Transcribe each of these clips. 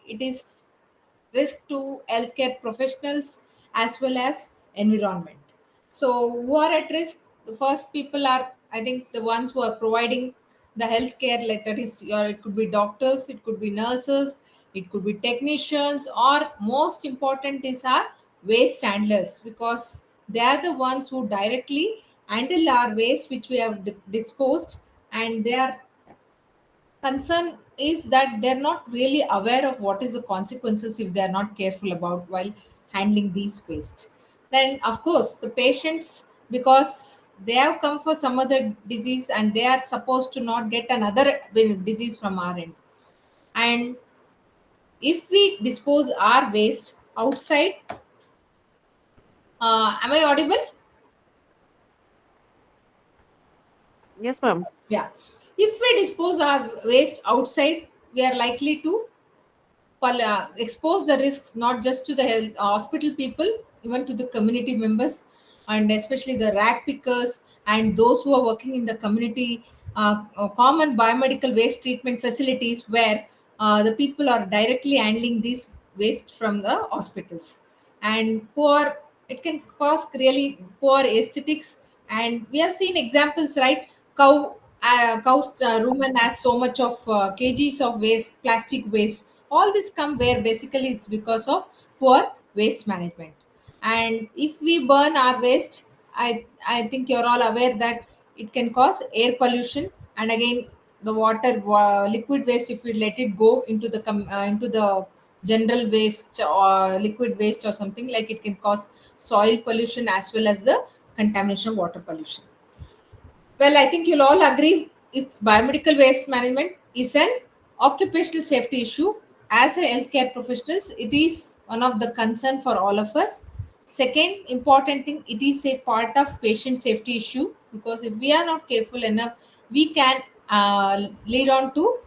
it is risk to healthcare professionals as well as environment. So, who are at risk? The first people are, I think, the ones who are providing the healthcare, like that is, it could be doctors, it could be nurses, it could be technicians, or most important is our waste handlers, because they are the ones who directly handle our waste which we have disposed, and they are concern is that they're not really aware of what is the consequences if they're not careful about while handling these waste. Then of course the patients, because they have come for some other disease and they are supposed to not get another disease from our end. And if we dispose our waste outside, am I audible? Yes, ma'am. Yeah. If we dispose our waste outside, we are likely to expose the risks not just to the health hospital people, even to the community members, and especially the rag pickers and those who are working in the community common biomedical waste treatment facilities, where the people are directly handling these waste from the hospitals. And poor, it can cause really poor aesthetics. And we have seen examples, right? Cow's rumen has so much of kgs of waste, plastic waste. All this come where basically it's because of poor waste management. And if we burn our waste, I think you're all aware that it can cause air pollution. And again, the water, liquid waste, if we let it go into the into the general waste or liquid waste or something, like, it can cause soil pollution as well as the contamination of water pollution. Well, I think you'll all agree it's biomedical waste management is an occupational safety issue. As a healthcare professionals, it is one of the concern for all of us. Second important thing, it is a part of patient safety issue, because if we are not careful enough, we can lead on to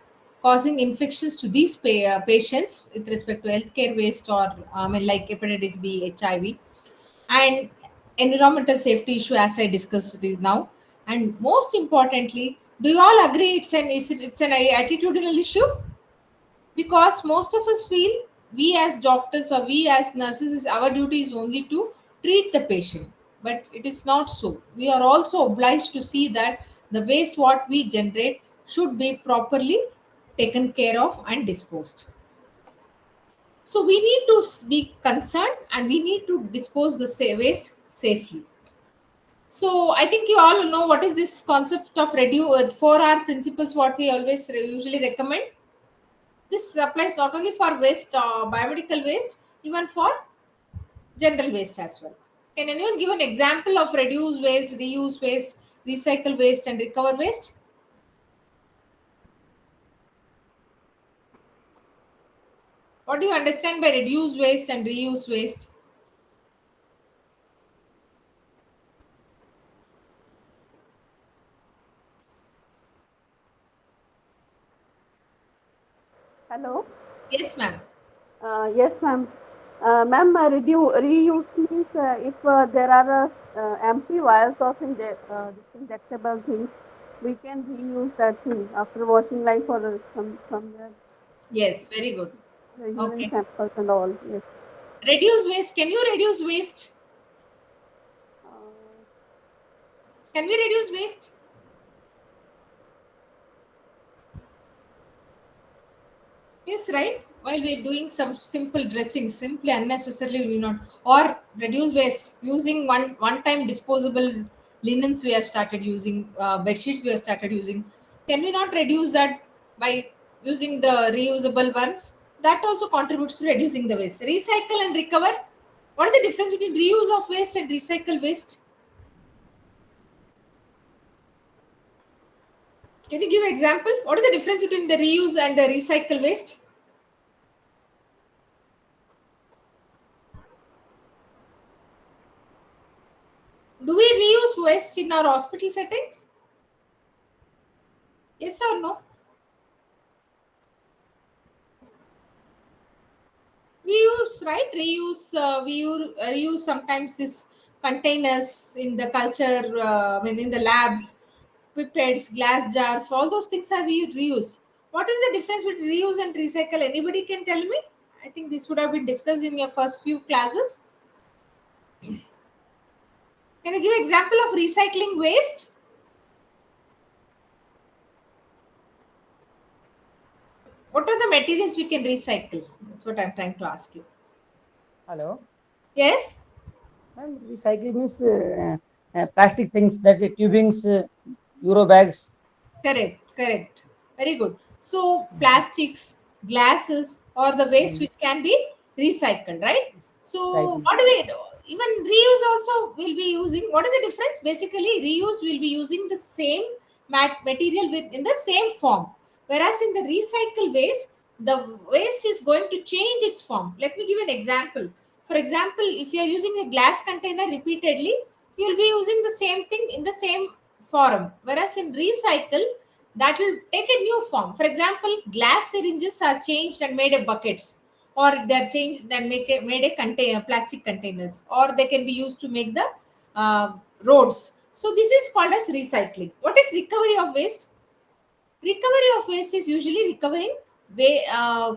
causing infections to these patients with respect to healthcare waste, or like hepatitis B, HIV, and environmental safety issue as I discussed it now. And most importantly, do you all agree it's an attitudinal issue? Because most of us feel we as doctors or we as nurses, is our duty is only to treat the patient, but it is not so. We are also obliged to see that the waste what we generate should be properly taken care of and disposed. So we need to be concerned and we need to dispose the waste safely. So I think you all know what is this concept of reduce 4R principles, what we always usually recommend. This applies not only for waste, biomedical waste, even for general waste as well. Can anyone give an example of reduce waste, reuse waste, recycle waste, and recover waste? What do you understand by reduce waste and reuse waste? Hello. Yes, ma'am. Yes, ma'am. Ma'am, reuse means if there are empty vials of disinjectable things, we can reuse that thing after washing, like for somewhere Yes, very good. the urine Okay. samples and all. Yes. Reduce waste. Can you reduce waste? Uh, Can we reduce waste? Yes, right. While we're doing some simple dressing, simply unnecessarily we will not, or reduce waste using one time disposable linens. We have started using bed sheets. We have started using. Can we not reduce that by using the reusable ones? That also contributes to reducing the waste. Recycle and recover. What is the difference between reuse of waste and recycle waste? Can you give example? What is the difference between the reuse and the recycle waste? Do we reuse waste in our hospital settings? Yes or no? We use, right, reuse. Reuse sometimes this containers in the culture, when in the labs, pipettes, glass jars, all those things are we reuse. What is the difference between reuse and recycle? Anybody can tell me? I think this would have been discussed in your first few classes. Can you give example of recycling waste? What are the materials we can recycle? That's what I'm trying to ask you. Hello. Yes? Ma'am, recycling means plastic things, that tubings, Euro bags. Correct, correct. Very good. So, plastics, glasses, or the waste Mm, which can be recycled, right? right. So, what do we do? Even reuse also will be using. What is the difference? Basically, reuse will be using the same material with in the same form. Whereas in the recycle waste, the waste is going to change its form. Let me give an example. For example, if you are using a glass container repeatedly, you will be using the same thing in the same form. Whereas in recycle, that will take a new form. For example, glass syringes are changed and made a buckets, or they're changed and made a container, plastic containers, or they can be used to make the roads. So this is called as recycling. What is recovery of waste? Recovery of waste is usually recovering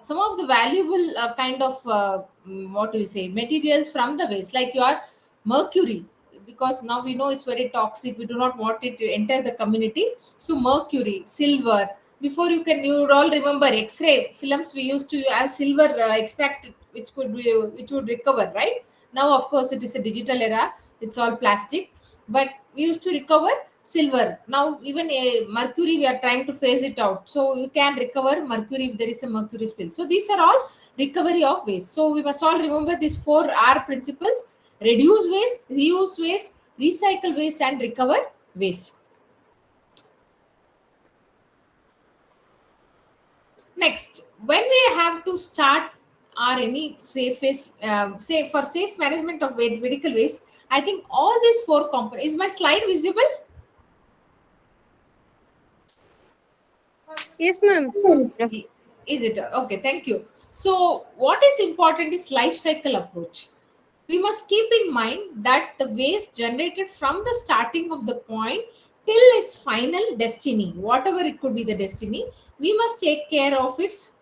some of the valuable kind of what do you say, materials from the waste, like your mercury, because now we know it's very toxic, we do not want it to enter the community. So mercury, silver, before you would all remember x-ray films, we used to have silver extract, which would recover, right? Now of course it is a digital era, it's all plastic, but we used to recover silver. Now even a mercury we are trying to phase it out, so you can recover mercury if there is a mercury spill. So these are all recovery of waste. So we must all remember these 4R principles: reduce waste, reuse waste, recycle waste, and recover waste. Next, when we have to start or any safe waste, say for safe management of medical waste, I think all these four components. Is my slide visible? Yes, ma'am. Yes. Is it okay? Thank you. So, what is important is life cycle approach. We must keep in mind that the waste generated from the starting of the point till its final destiny, whatever it could be the destiny, we must take care of its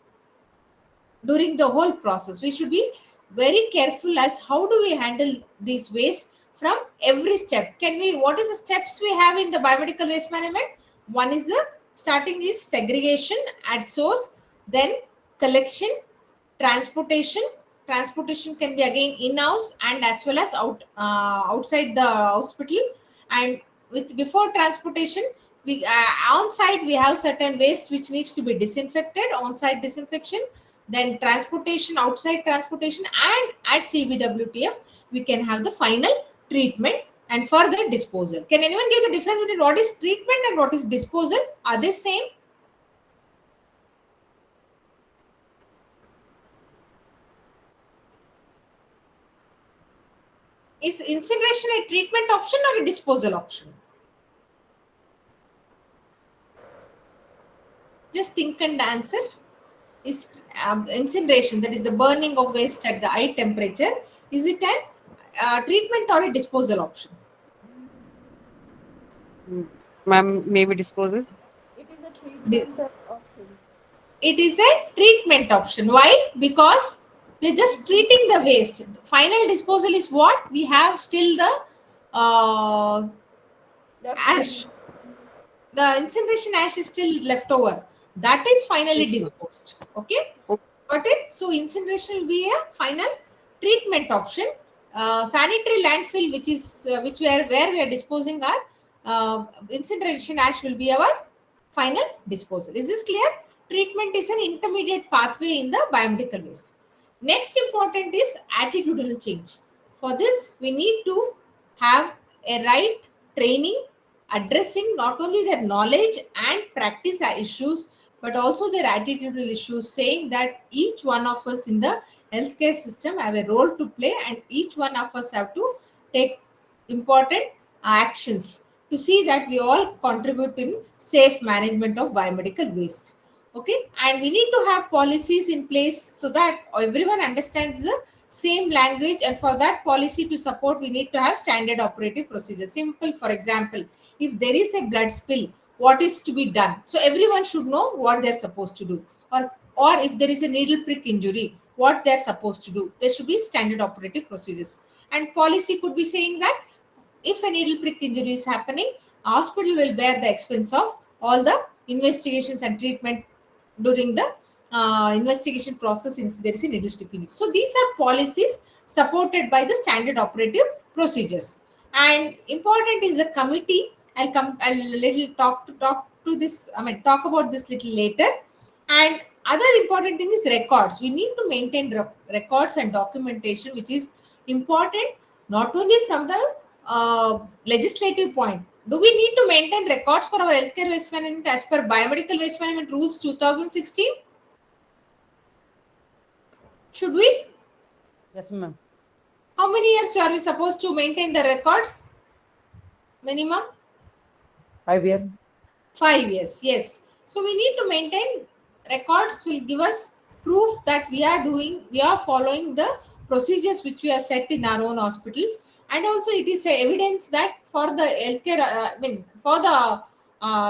during the whole process. We should be very careful as how do we handle these waste from every step. Can we, what is the steps we have in the biomedical waste management? One is the starting is segregation at source, then collection, transportation. Transportation can be again in house and as well as outside the hospital. And with before transportation, we on site we have certain waste which needs to be disinfected, on site disinfection, then transportation, outside transportation, and at CBWTF we can have the final treatment and further disposal. Can anyone give the difference between what is treatment and what is disposal? Are they same? Is incineration a treatment option or a disposal option? Just think and answer. Is incineration, that is the burning of waste at the high temperature, is it a treatment or a disposal option? Mm. Ma'am, maybe disposal. It is a Di- treatment option. it is a treatment option. Why? Because we're just treating the waste. Final disposal is what we have still the uh, Leftover. ash, the incineration ash is still left over, that is finally Yes, ma'am. disposed. Okay, O- got it. So incineration will be a final treatment option. Sanitary landfill, which is which where we are disposing our incineration ash, will be our final disposal. Is this clear? Treatment is an intermediate pathway in the biomedical waste. Next important is attitudinal change. For this we need to have a right training addressing not only their knowledge and practice issues but also their attitudinal issues, saying that each one of us in the healthcare system have a role to play and each one of us have to take important actions to see that we all contribute in safe management of biomedical waste. Okay, and we need to have policies in place so that everyone understands the same language, and for that policy to support we need to have standard operative procedures. Simple, for example, if there is a blood spill, what is to be done. So everyone should know what they're supposed to do, or if there is a needle prick injury, what they're supposed to do. There should be standard operative procedures. And policy could be saying that if a needle prick injury is happening, hospital will bear the expense of all the investigations and treatment during the investigation process if there is a needle stick injury. So these are policies supported by the standard operative procedures. And important is the committee. I'll little talk to this. I mean, talk about this little later. And other important thing is records. We need to maintain records and documentation, which is important not only from the legislative point. Do we need to maintain records for our healthcare waste management as per biomedical waste management rules 2016? Should we? Yes, ma'am. How many years are we supposed to maintain the records? Minimum 5 years. 5 years. Yes. So we need to maintain records. Will give us proof that we are following the procedures which we have set in our own hospitals. And also it is a evidence that for the healthcare, for the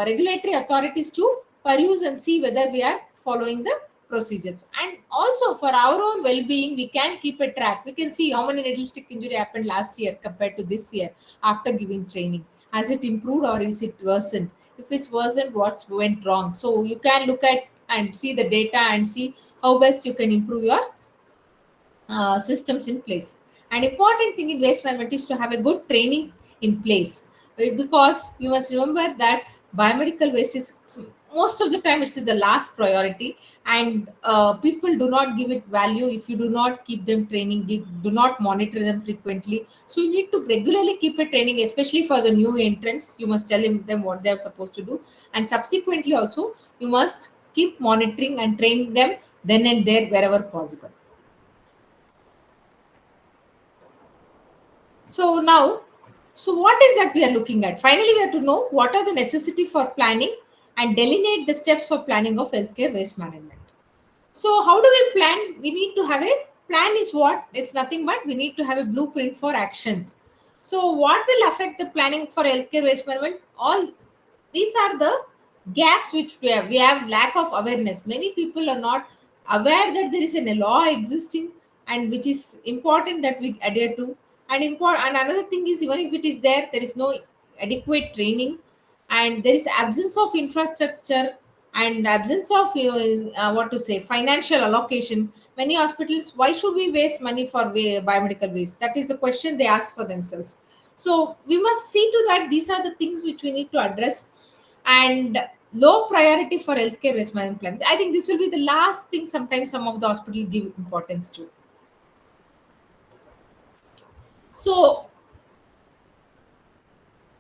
regulatory authorities to peruse and see whether we are following the procedures. And also for our own well-being, we can keep a track. We can see how many needle stick injury happened last year compared to this year after giving training. Has it improved or is it worsened? If it's worsened, what went wrong? So you can look at and see the data and see how best you can improve your systems in place. An important thing in waste management is to have a good training in place. Because you must remember that biomedical waste is most of the time it's the last priority, and people do not give it value if you do not keep them training, do not monitor them frequently. So you need to regularly keep a training, especially for the new entrants. You must tell them what they are supposed to do, and subsequently also you must keep monitoring and training them then and there wherever possible. So now, so what is that we are looking at? Finally, we have to know what are the necessity for planning and delineate the steps for planning of healthcare waste management. So how do we plan? We need to have a plan is what? It's nothing but we need to have a blueprint for actions. So what will affect the planning for healthcare waste management? All these are the gaps which we have. We have lack of awareness. Many people are not aware that there is a law existing and which is important that we adhere to. And another thing is even if it is there, there is no adequate training, and there is absence of infrastructure and absence of what to say financial allocation. Many hospitals, why should we waste money for biomedical waste? That is the question they ask for themselves. So we must see to that these are the things which we need to address. And low priority for healthcare waste management plan, I think this will be the last thing sometimes some of the hospitals give importance to. So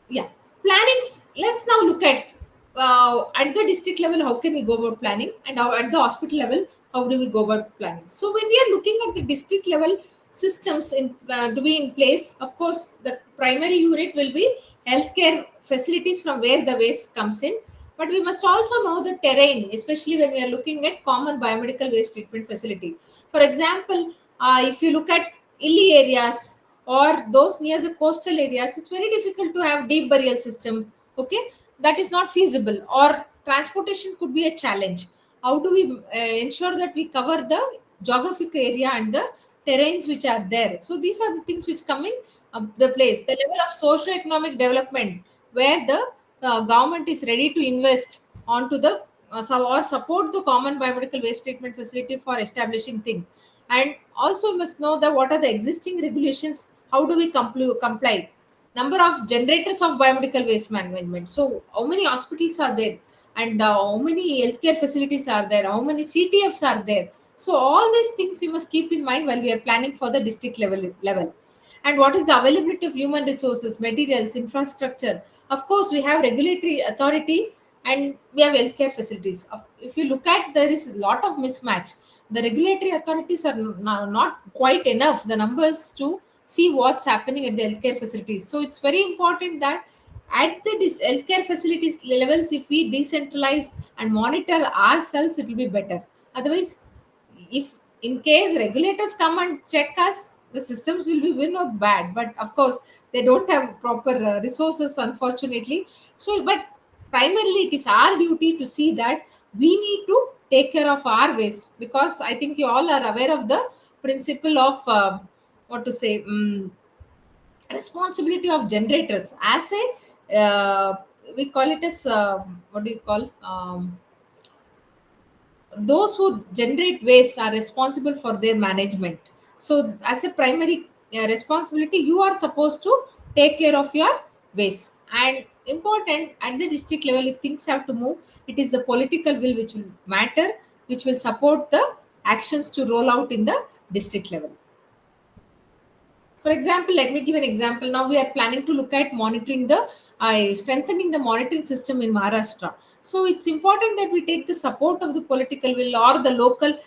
yeah, planning. Let's now look at the district level how can we go about planning, and how at the hospital level how do we go about planning. So when we are looking at the district level systems in to be in place, of course the primary unit will be healthcare facilities from where the waste comes in. But we must also know the terrain, especially when we are looking at common biomedical waste treatment facility. For example, if you look at hilly areas or those near the coastal areas, it's very difficult to have deep burial system. Okay, that is not feasible, or transportation could be a challenge. How do we ensure that we cover the geographic area and the terrains which are there? So these are the things which come in the place. The level of socio-economic development, where the government is ready to invest onto the or support the common biomedical waste treatment facility for establishing thing. And also we must know that what are the existing regulations, how do we comply. Number of generators of biomedical waste management, so how many hospitals are there, and how many healthcare facilities are there, how many CTFs are there. So all these things we must keep in mind while we are planning for the district level. And what is the availability of human resources, materials, infrastructure. Of course we have regulatory authority and we have healthcare facilities. If you look at, there is a lot of mismatch. The regulatory authorities are not quite enough the numbers to see what's happening at the healthcare facilities. So it's very important that at the healthcare facilities levels, if we decentralize and monitor ourselves, it will be better. Otherwise, if in case regulators come and check us, the systems will be win or bad. But of course they don't have proper resources, unfortunately. So but primarily it is our duty to see that we need to take care of our waste, because I think you all are aware of the principle of what to say responsibility of generators as a we call it as what do you call those who generate waste are responsible for their management. So as a primary responsibility, you are supposed to take care of your waste. And important at the district level, if things have to move, it is the political will which will matter, which will support the actions to roll out in the district level. For example, let me give an example. Now we are planning to look at monitoring the strengthening the monitoring system in Maharashtra. So it's important that we take the support of the political will or the local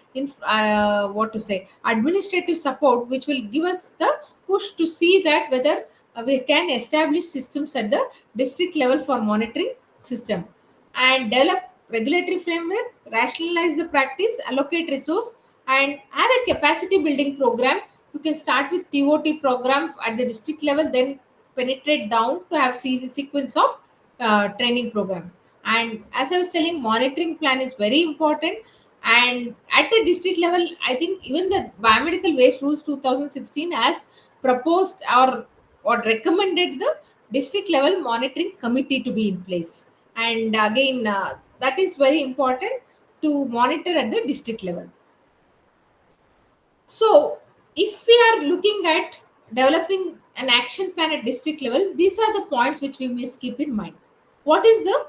what to say administrative support, which will give us the push to see that whether we can establish systems at the district level for monitoring system, and develop regulatory framework, rationalize the practice, allocate resource, and have a capacity building program. You can start with TOT program at the district level, then penetrate down to have sequence of training program. And as I was telling, monitoring plan is very important. And at the district level, I think even the biomedical waste rules 2016 has proposed or recommended the district level monitoring committee to be in place. And again, that is very important to monitor at the district level. So, if we are looking at developing an action plan at district level, these are the points which we must keep in mind. What is the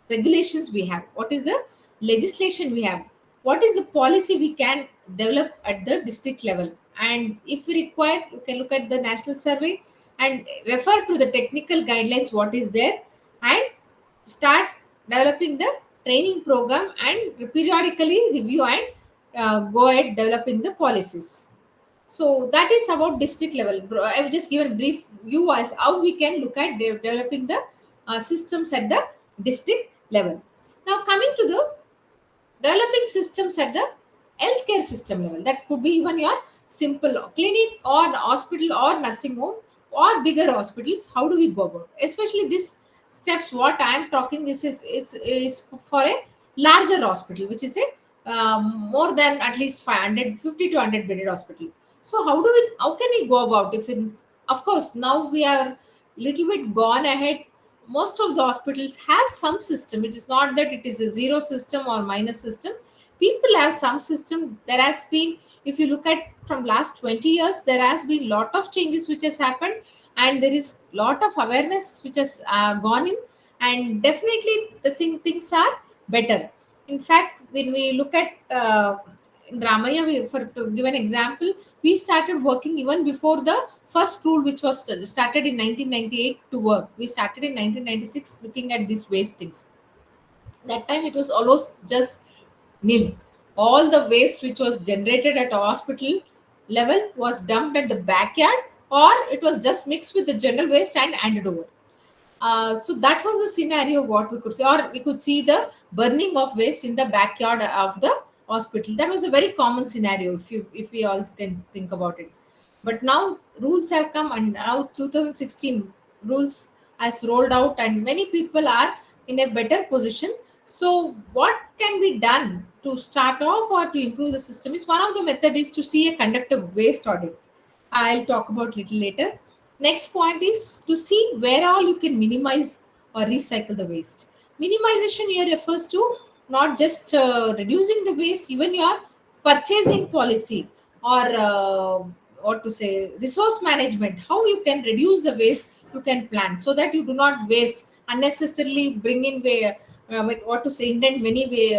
regulations we have? What is the legislation we have? What is the policy we can develop at the district level? And if we require, we can look at the national survey and refer to the technical guidelines, what is there, and start developing the training program and periodically review and go ahead developing the policies. So that is about district level. I have just given brief view as how we can look at developing the systems at the district level. Now coming to the developing systems at the healthcare system level, that could be even your simple clinic or hospital or nursing home or bigger hospitals. How do we go about, especially this steps what I am talking is for a larger hospital, which is a more than at least 550 to 100 bedded hospital. So how can we go about, if it's, of course now we are little bit gone ahead. Most of the hospitals have some system. It is not that it is a zero system or minus system. People have some system. There has been, if you look at from last 20 years, there has been lot of changes which has happened, and there is lot of awareness which has gone in, and definitely the things are better. In fact, when we look at in Ramaya, for to give an example, we started working even before the first rule, which was started in 1998 to work. We started in 1996 looking at these waste things. That time it was almost just nil. All the waste which was generated at a hospital level was dumped at the backyard, or it was just mixed with the general waste and handed over. So that was the scenario what we could see, or we could see the burning of waste in the backyard of the hospital. That was a very common scenario if we all can think about it. But now rules have come, and now 2016 rules has rolled out, and many people are in a better position. So what can be done to start off or to improve the system is one of the method is to see a conduct a waste audit. I'll talk about little later. Next point is to see where all you can minimize or recycle the waste. Minimization here refers to not just reducing the waste, even your purchasing policy or what to say resource management. How you can reduce the waste you can plan so that you do not waste unnecessarily. Bring in what to say indent many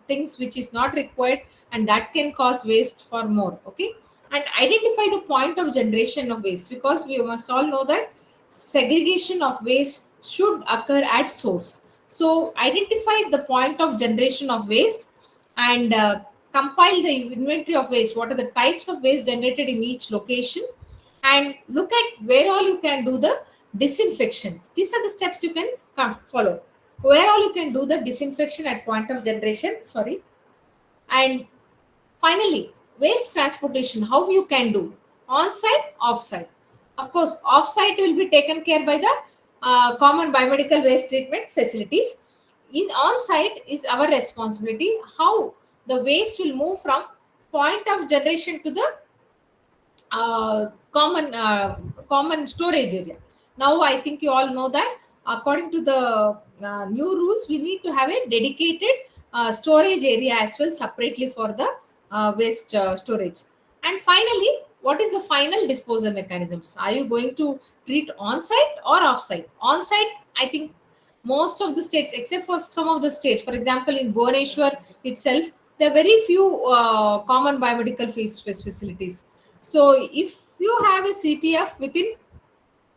things which is not required, and that can cause waste for more. Okay, and identify the point of generation of waste, because we must all know that segregation of waste should occur at source. So identify the point of generation of waste, and compile the inventory of waste, what are the types of waste generated in each location, and look at where all you can do the disinfection. These are the steps you can follow, where all you can do the disinfection at point of generation, sorry. And finally, waste transportation, how you can do on site, off site. Of course, off site will be taken care by the common biomedical waste treatment facilities. In on site is our responsibility how the waste will move from point of generation to the common storage area. Now I think you all know that according to the new rules, we need to have a dedicated storage area as well separately for the waste storage. And finally, what is the final disposal mechanisms? Are you going to treat on site or off site? On site, I think most of the states, except for some of the states, for example, in Bhubaneswar itself, there are very few common biomedical facilities. So if you have a CTF within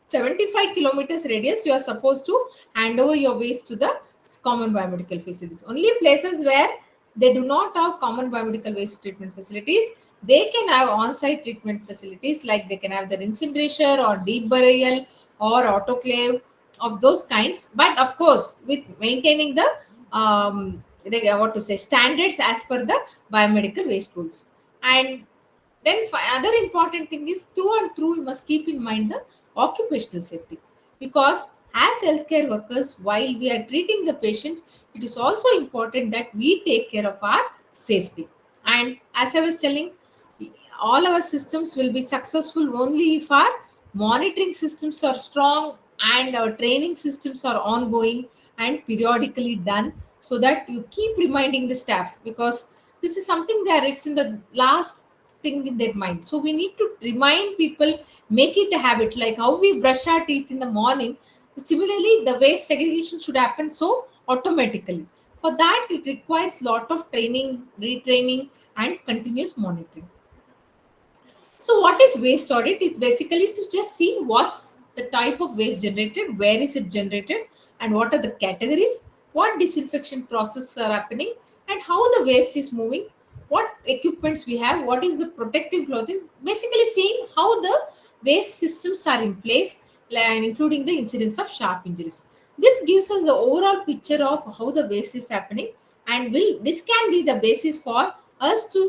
75 kilometers radius, you are supposed to hand over your waste to the common biomedical facilities. Only places where they do not have common biomedical waste treatment facilities, they can have on-site treatment facilities, like they can have the incineration or deep burial or autoclave of those kinds. But of course, with maintaining the what to say standards as per the biomedical waste rules. And then other important thing is through and through we must keep in mind the occupational safety, because as healthcare workers, while we are treating the patient, it is also important that we take care of our safety. And as I was telling, all our systems will be successful only if our monitoring systems are strong and our training systems are ongoing and periodically done, so that you keep reminding the staff, because this is something that it's in the last thing in their mind. So we need to remind people, make it a habit, like how we brush our teeth in the morning. Similarly, the waste segregation should happen so automatically. For that, it requires lot of training, retraining, and continuous monitoring. So, what is waste audit? It's basically to just see what's the type of waste generated, where is it generated, and what are the categories, what disinfection processes are happening, and how the waste is moving, what equipments we have, what is the protective clothing. Basically, seeing how the waste systems are in place, and including the incidence of sharp injuries. This gives us the overall picture of how the waste is happening, and will this can be the basis for us to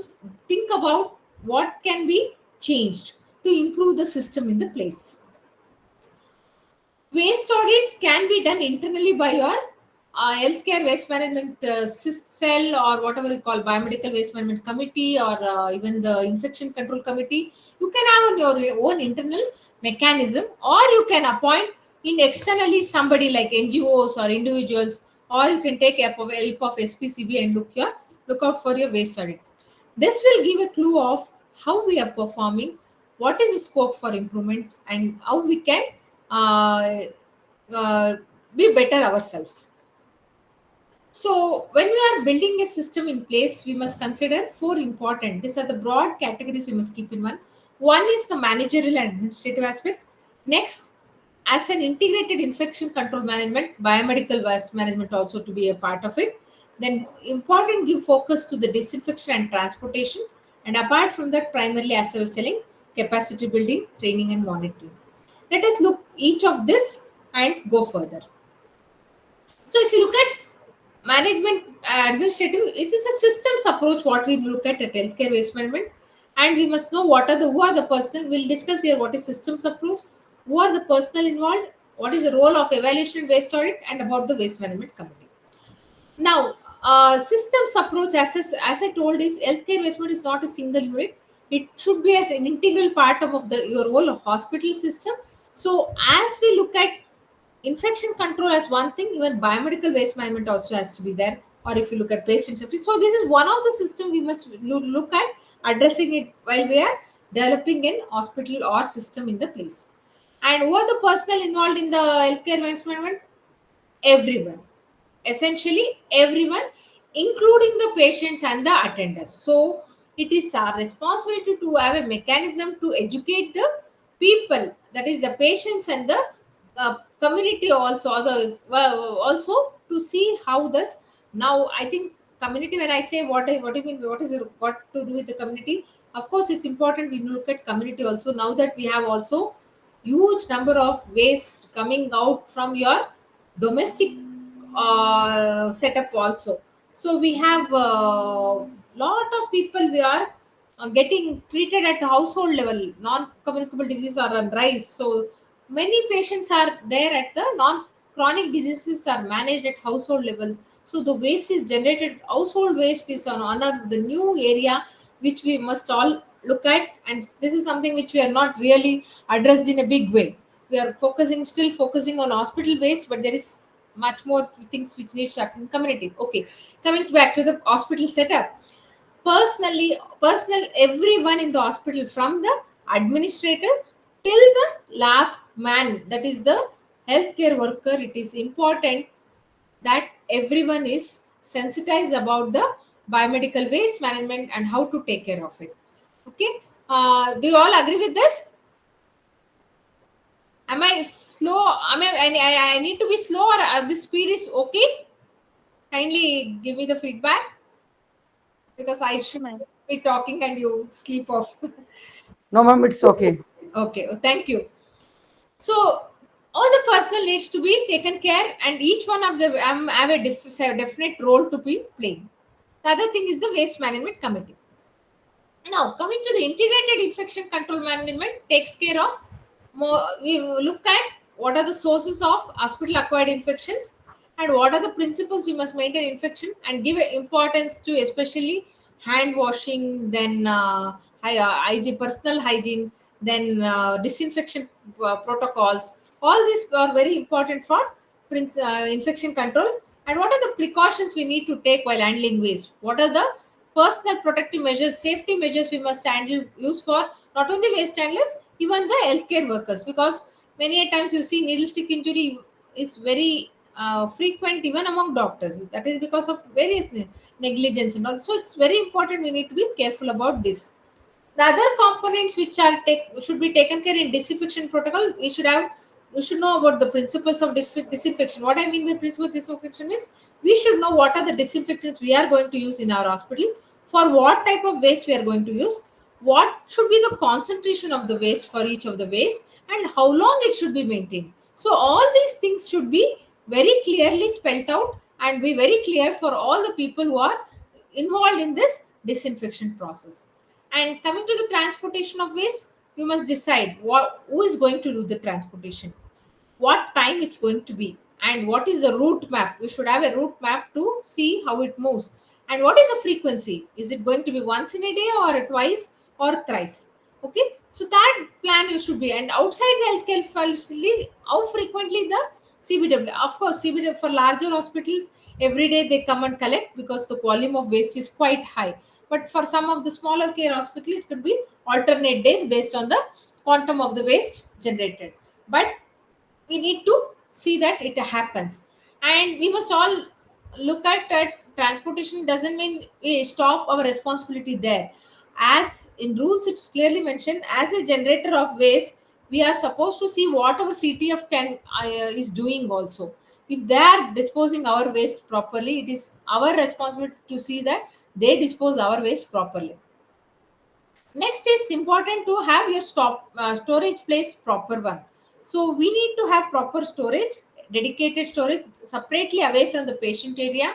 think about what can be changed to improve the system in the place. Waste audit can be done internally by your healthcare waste management cell, or whatever you call biomedical waste management committee, or even the infection control committee. You can have on your own internal mechanism, or you can appoint in externally somebody like NGOs or individuals, or you can take help of SPCB and look out for your waste audit. This will give a clue of how we are performing, what is the scope for improvement, and how we can uh, uh, be better ourselves. So, when we are building a system in place, we must consider four important. These are the broad categories we must keep in mind. One is the managerial and administrative aspect. Next, as an integrated infection control management, biomedical waste management also to be a part of it. Then, important give focus to the disinfection and transportation. And apart from that, primarily, as I was telling, capacity building, training, and monitoring. Let us look each of this and go further. So if you look at management administrative, it is a systems approach what we look at healthcare waste management, and we must know what are the who are the person. We'll discuss here what is systems approach, who are the personnel involved, what is the role of evaluation waste audit, and about the waste management committee. Now, systems approach, as I told, is healthcare investment is not a single unit. It should be as an integral part of the your whole hospital system. So, as we look at infection control as one thing, even biomedical waste management also has to be there. Or if you look at patient safety, so this is one of the system we must look at addressing it while we are developing an hospital or system in the place. And who are the personnel involved in the healthcare waste management? Everyone, essentially everyone, including the patients and the attenders. So it is our responsibility to have a mechanism to educate the people, that is the patients and the community also, or the also to see how this. Now I think community, when I say what do you mean, what is it, what to do with the community? Of course it's important we look at community also, now that we have also huge number of waste coming out from your domestic setup also. So we have a lot of people we are getting treated at household level, non-communicable disease are on rise. So many patients are there at the non chronic diseases are managed at household level. So the waste is generated, household waste is on one of the new area which we must all look at, and this is something which we are not really addressed in a big way. We are still focusing on hospital waste, but there is much more things which needs to happen in community. Okay, coming back to the hospital setup, personal everyone in the hospital, from the administrator till the last man, that is the healthcare worker, it is important that everyone is sensitized about the biomedical waste management and how to take care of it. Okay, do you all agree with this? Am I slow? I need to be slow, or the speed is okay? Kindly give me the feedback, because I Okay, should ma'am. be talking and you sleep off. No, ma'am, it's okay. Okay, thank you. So all the personal needs to be taken care, and each one of them have a definite role to be playing. The other thing is the waste management committee. Now, coming to the integrated infection control management, takes care of more. We look at what are the sources of hospital acquired infections and what are the principles we must maintain infection, and give importance to especially hand washing, then hygiene, personal hygiene, then disinfection protocols. All these are very important for infection control. And what are the precautions we need to take while handling waste? What are the personal protective measures, safety measures we must handle use for not only waste handlers, even the healthcare workers, because many a times you see needle stick injury is very frequent even among doctors. That is because of various negligence and all. So it's very important. We need to be careful about this. The other components which are should be taken care in disinfection protocol, we should know about the principles of disinfection. What I mean by principle of disinfection is we should know what are the disinfectants we are going to use in our hospital, for what type of waste we are going to use, what should be the concentration of the waste for each of the waste, and how long it should be maintained. So all these things should be very clearly spelled out and be very clear for all the people who are involved in this disinfection process. And coming to the transportation of waste, you must decide who is going to do the transportation, what time it's going to be, and what is the route map. We should have a route map to see how it moves. And what is the frequency? Is it going to be once in a day or twice or thrice? Okay, so that plan you should be. And outside the healthcare facility, how frequently the CBW? Of course, CBW for larger hospitals, every day they come and collect because the volume of waste is quite high. But for some of the smaller care hospitals, it could be alternate days based on the quantum of the waste generated. But we need to see that it happens, and we must all look at that. Transportation doesn't mean we stop our responsibility there. As in rules it's clearly mentioned, as a generator of waste, we are supposed to see what our CTF can is doing also. If they are disposing our waste properly, it is our responsibility to see that they dispose our waste properly. Next is important to have your storage place proper one. So we need to have proper storage, dedicated storage separately away from the patient area.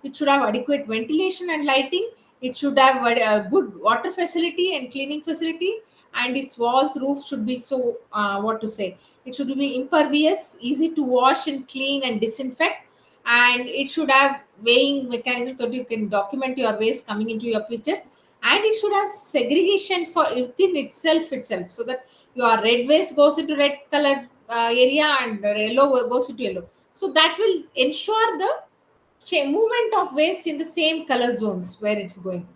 It should have adequate ventilation and lighting. It should have a good water facility and cleaning facility, and its walls, roof should be so what to say. It should be impervious, easy to wash and clean and disinfect, and it should have weighing mechanism so that you can document your waste coming into your picture, and it should have segregation for within itself, so that your red waste goes into red colored area and the yellow goes into yellow, so that will ensure the movement of waste in the same color zones where it's going.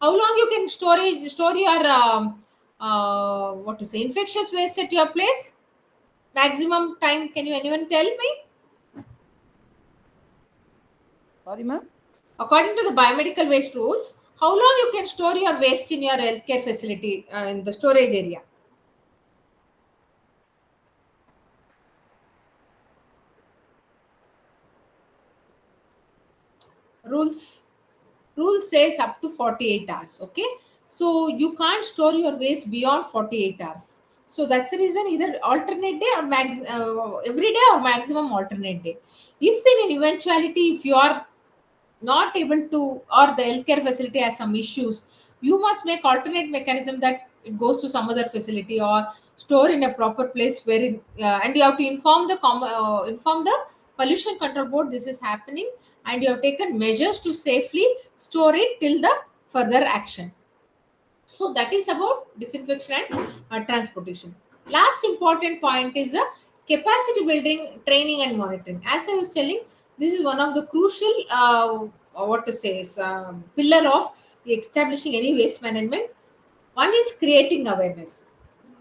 How long you can store your what to say, infectious waste at your place? Maximum time, can you anyone tell me? Sorry, ma'am. According to the biomedical waste rules, how long you can store your waste in your healthcare facility in the storage area? Rules says up to 48 hours. Okay, so you can't store your waste beyond 48 hours. So that's the reason, either alternate day or every day, or maximum alternate day. If in an eventuality, if you are not able to, or the healthcare facility has some issues, you must make alternate mechanism that it goes to some other facility or store in a proper place wherein and you have to inform the pollution control board this is happening, and you have taken measures to safely store it till the further action. So that is about disinfection and transportation. Last important point is the capacity building, training and monitoring. As I was telling, this is one of the crucial, what to say, is pillar of establishing any waste management. One is creating awareness.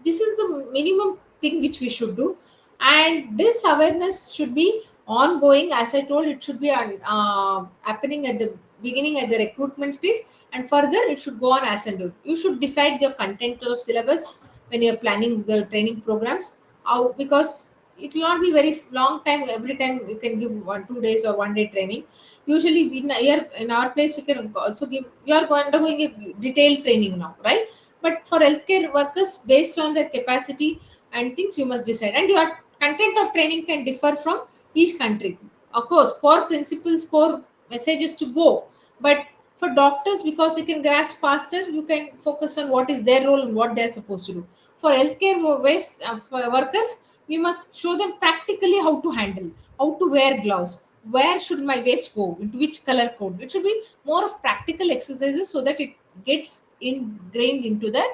This is the minimum thing which we should do, and this awareness should be ongoing. As I told, it should be happening at the beginning at the recruitment stage, and further it should go on as and do. You should decide your content of syllabus when you're planning the training programs out, because it will not be very long time. Every time you can give 1 2 days or 1 day training. Usually here in our place we can also give, you are undergoing a detailed training now, right? But for healthcare workers, based on their capacity and things, you must decide. And your content of training can differ from each country. Of course, core principles, core messages to go. But for doctors, because they can grasp faster, you can focus on what is their role and what they're supposed to do. For healthcare waste for workers, we must show them practically how to handle, how to wear gloves, where should my waste go, into which color code. It should be more of practical exercises so that it gets ingrained into their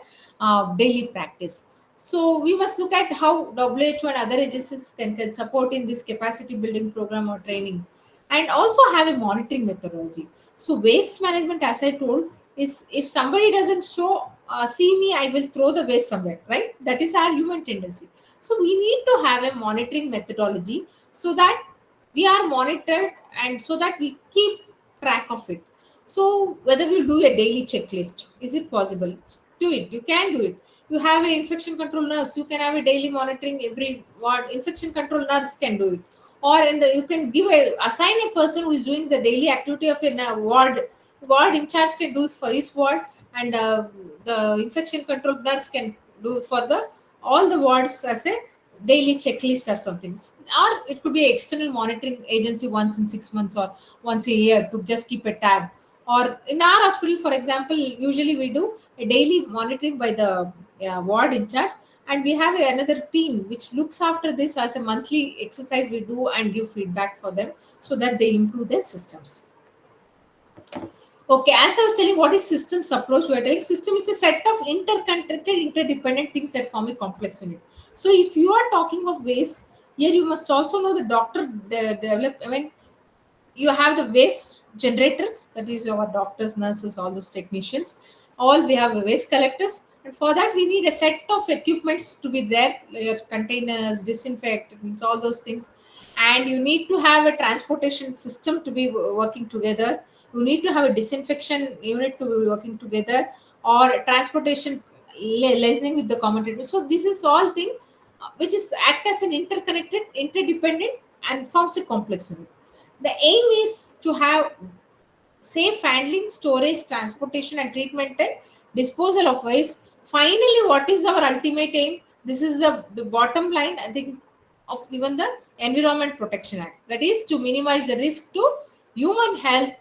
daily practice. So we must look at how WHO and other agencies can support in this capacity building program or training, and also have a monitoring methodology. So waste management, as I told, is if somebody doesn't see me, I will throw the waste somewhere, right? That is our human tendency. So we need to have a monitoring methodology so that we are monitored and so that we keep track of it. So whether we'll do a daily checklist, is it possible? Do it. You can do it. You have an infection control nurse. You can have a daily monitoring every ward. Infection control nurse can do it. Or you can assign a person who is doing the daily activity of a ward. Ward in charge can do it for his ward, and the infection control nurse can do it for the all the wards as a daily checklist or something. Or it could be an external monitoring agency once in 6 months or once a year to just keep a tab. Or in our hospital, for example, usually we do a daily monitoring by the ward in charge, and we have another team which looks after this as a monthly exercise we do and give feedback for them so that they improve their systems. Okay, as I was telling, what is systems approach? We are telling system is a set of interconnected, interdependent things that form a complex unit. So, if you are talking of waste, here you must also know the doctor develop. I mean, you have the waste generators, that is our doctors, nurses, all those technicians. All we have waste collectors, and for that we need a set of equipments to be there, your containers, disinfectants, all those things. And you need to have a transportation system to be working together. You need to have a disinfection unit to be working together, or transportation liaising with the common treatment. So this is all thing which is act as an interconnected, interdependent, and forms a complex unit. The aim is to have safe handling, storage, transportation, and treatment and disposal of waste. Finally, what is our ultimate aim? This is the bottom line, I think, of even the Environment Protection Act. That is to minimize the risk to human health,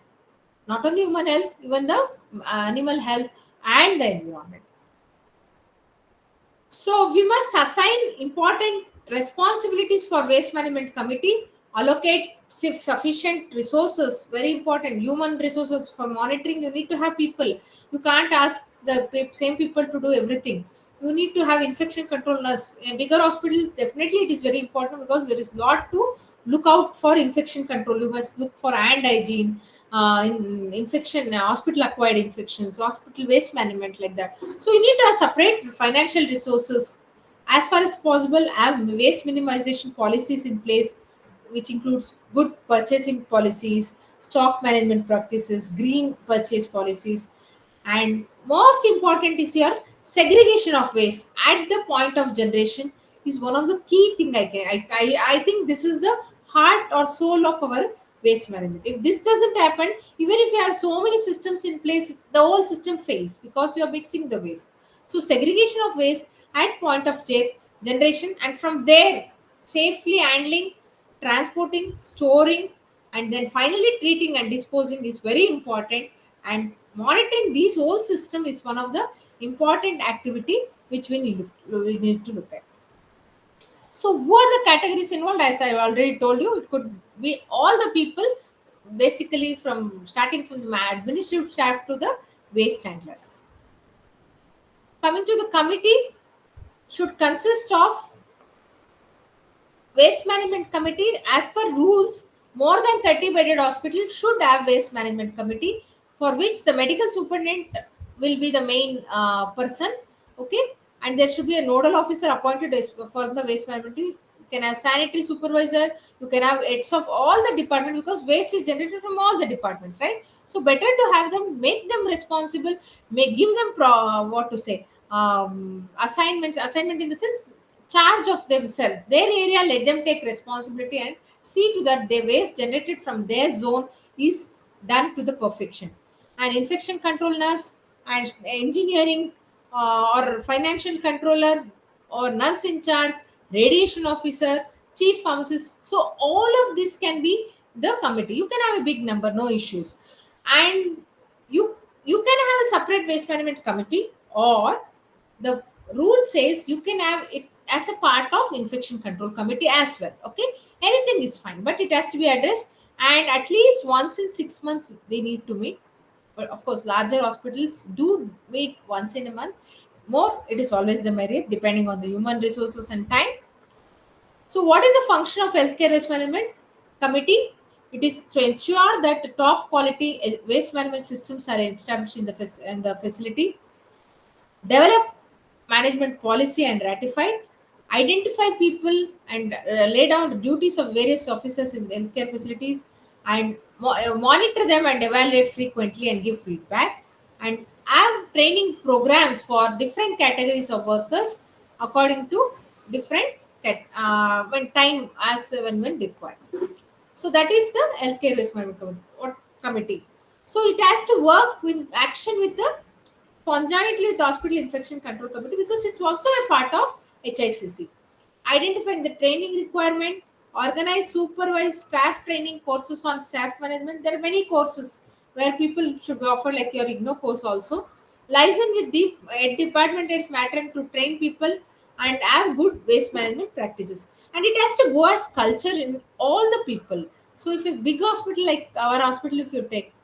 not only human health, even the animal health and the environment. So we must assign important responsibilities for waste management committee, allocate sufficient resources, very important human resources for monitoring. You need to have people. You can't ask the same people to do everything. You need to have infection control nurse. In bigger hospitals, definitely it is very important because there is a lot to look out for infection control. You must look for hand hygiene, infection, hospital acquired infections, hospital waste management, like that. So you need to have separate financial resources. As far as possible, have waste minimization policies in place, which includes good purchasing policies, stock management practices, green purchase policies, and most important is your segregation of waste at the point of generation is one of the key thing. I think this is the heart or soul of our waste management. If this doesn't happen, even if you have so many systems in place, the whole system fails because you are mixing the waste. So segregation of waste at point of generation, and from there safely handling, transporting, storing, and then finally treating and disposing is very important. And monitoring these whole system is one of the important activity which we need to look at. So, who are the categories involved? As I already told you, it could be all the people, basically from starting from the administrative staff to the waste handlers. Coming to the committee, should consist of waste management committee. As per rules, more than 30 bedded hospital should have waste management committee, for which the medical superintendent will be the main person. Okay, and there should be a nodal officer appointed for the waste management. You can have sanitary supervisor, you can have heads of all the department, because waste is generated from all the departments, right? So better to have them, make them responsible, may give them what to say, assignment in the sense, charge of themselves, their area, let them take responsibility and see to that the waste generated from their zone is done to the perfection. And infection control nurse and engineering, or financial controller, or nurse in charge, radiation officer, chief pharmacist. So all of this can be the committee. You can have a big number, no issues. And you you can have a separate waste management committee, or the rule says you can have it as a part of infection control committee as well. Okay, anything is fine, but it has to be addressed, and at least once in 6 months they need to meet. But of course, larger hospitals do meet once in a month. More, it is always the merit, depending on the human resources and time. So, what is the function of healthcare waste management committee? It is to ensure that top quality waste management systems are established in the facility, develop management policy and ratified, identify people and lay down the duties of various officers in the healthcare facilities, and monitor them and evaluate frequently and give feedback, and have training programs for different categories of workers according to different when time as when required. So that is the healthcare waste management committee. So it has to work in action with the conjointly with hospital infection control committee, because it's also a part of HICC. Identifying the training requirement, organize supervise staff training courses on staff management. There are many courses where people should be offered, like your IGNO course also. Liaison with the department heads matter to train people and have good waste management practices. And it has to go as culture in all the people. So if a big hospital like our hospital, if you take,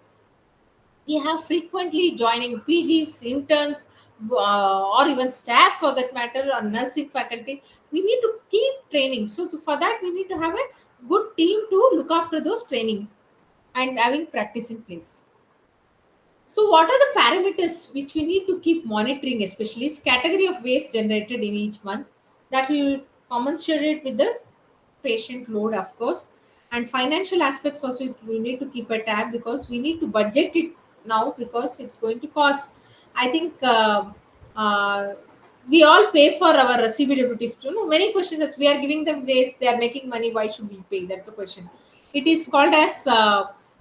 we have frequently joining PGs, interns, or even staff for that matter, or nursing faculty. We need to keep training. So for that, we need to have a good team to look after those training and having practice in place. So, what are the parameters which we need to keep monitoring, especially is category of waste generated in each month, that will commensurate with the patient load, of course, and financial aspects also we need to keep a tab, because we need to budget it now, because it's going to cost. I think uh, we all pay for our CBWT. You know, many questions as we are giving them waste, they are making money. Why should we pay? That's the question. It is called as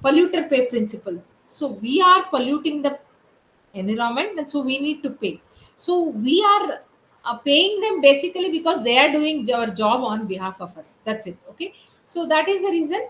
polluter pay principle. So we are polluting the environment, and so we need to pay. So we are paying them basically because they are doing our job on behalf of us. That's it. Okay, so that is the reason.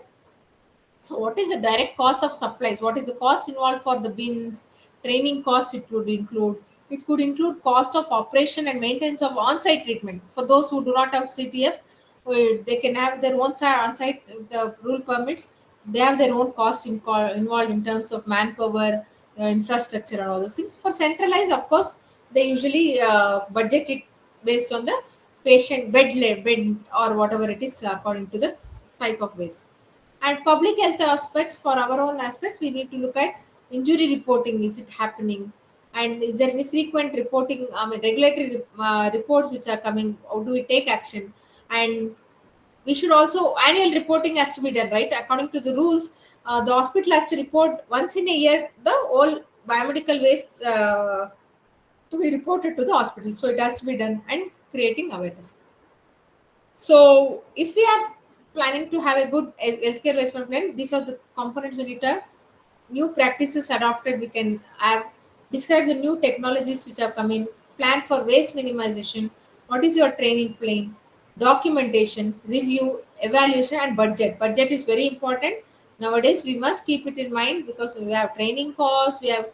So, what is the direct cost of supplies? What is the cost involved for the bins? Training cost it would include. It could include cost of operation and maintenance of on-site treatment. For those who do not have CTF, they can have their own on-site. The rule permits. They have their own cost involved in terms of manpower, infrastructure, and all those things. For centralized, of course, they usually budget it based on the patient bed or whatever it is, according to the type of waste. And public health aspects, for our own aspects, we need to look at injury reporting. Is it happening? And is there any frequent reporting, regulatory reports which are coming? How do we take action? And we should also, annual reporting has to be done, right? According to the rules, the hospital has to report once in a year the whole biomedical waste to be reported to the hospital. So it has to be done, and creating awareness. So, if we are planning to have a good healthcare investment plan, these are the components we need to have. New practices adopted. We can have describe the new technologies which are coming. Plan for waste minimization. What is your training plan? Documentation, review, evaluation, and budget. Budget is very important nowadays. We must keep it in mind, because we have training costs. We have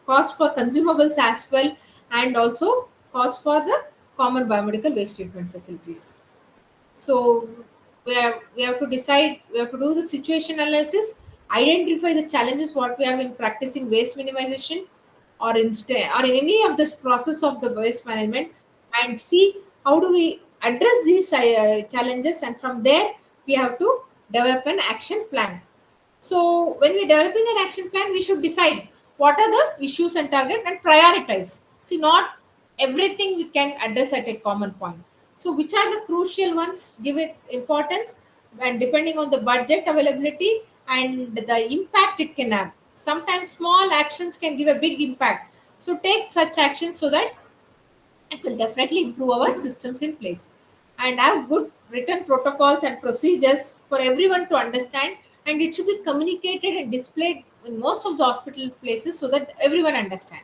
cost for consumables as well, and also cost for the common biomedical waste treatment facilities. So we have to decide, we have to do the situation analysis, identify the challenges what we have in practicing waste minimization, or in any of this process of the waste management, and see how do we address these challenges, and from there we have to develop an action plan. So when we're developing an action plan, we should decide what are the issues and target and prioritize. See, not everything we can address at a common point. So which are the crucial ones? Give it importance, and depending on the budget availability and the impact it can have. Sometimes small actions can give a big impact. So take such actions so that it will definitely improve our systems in place, and have good written protocols and procedures for everyone to understand, and it should be communicated and displayed in most of the hospital places so that everyone understand.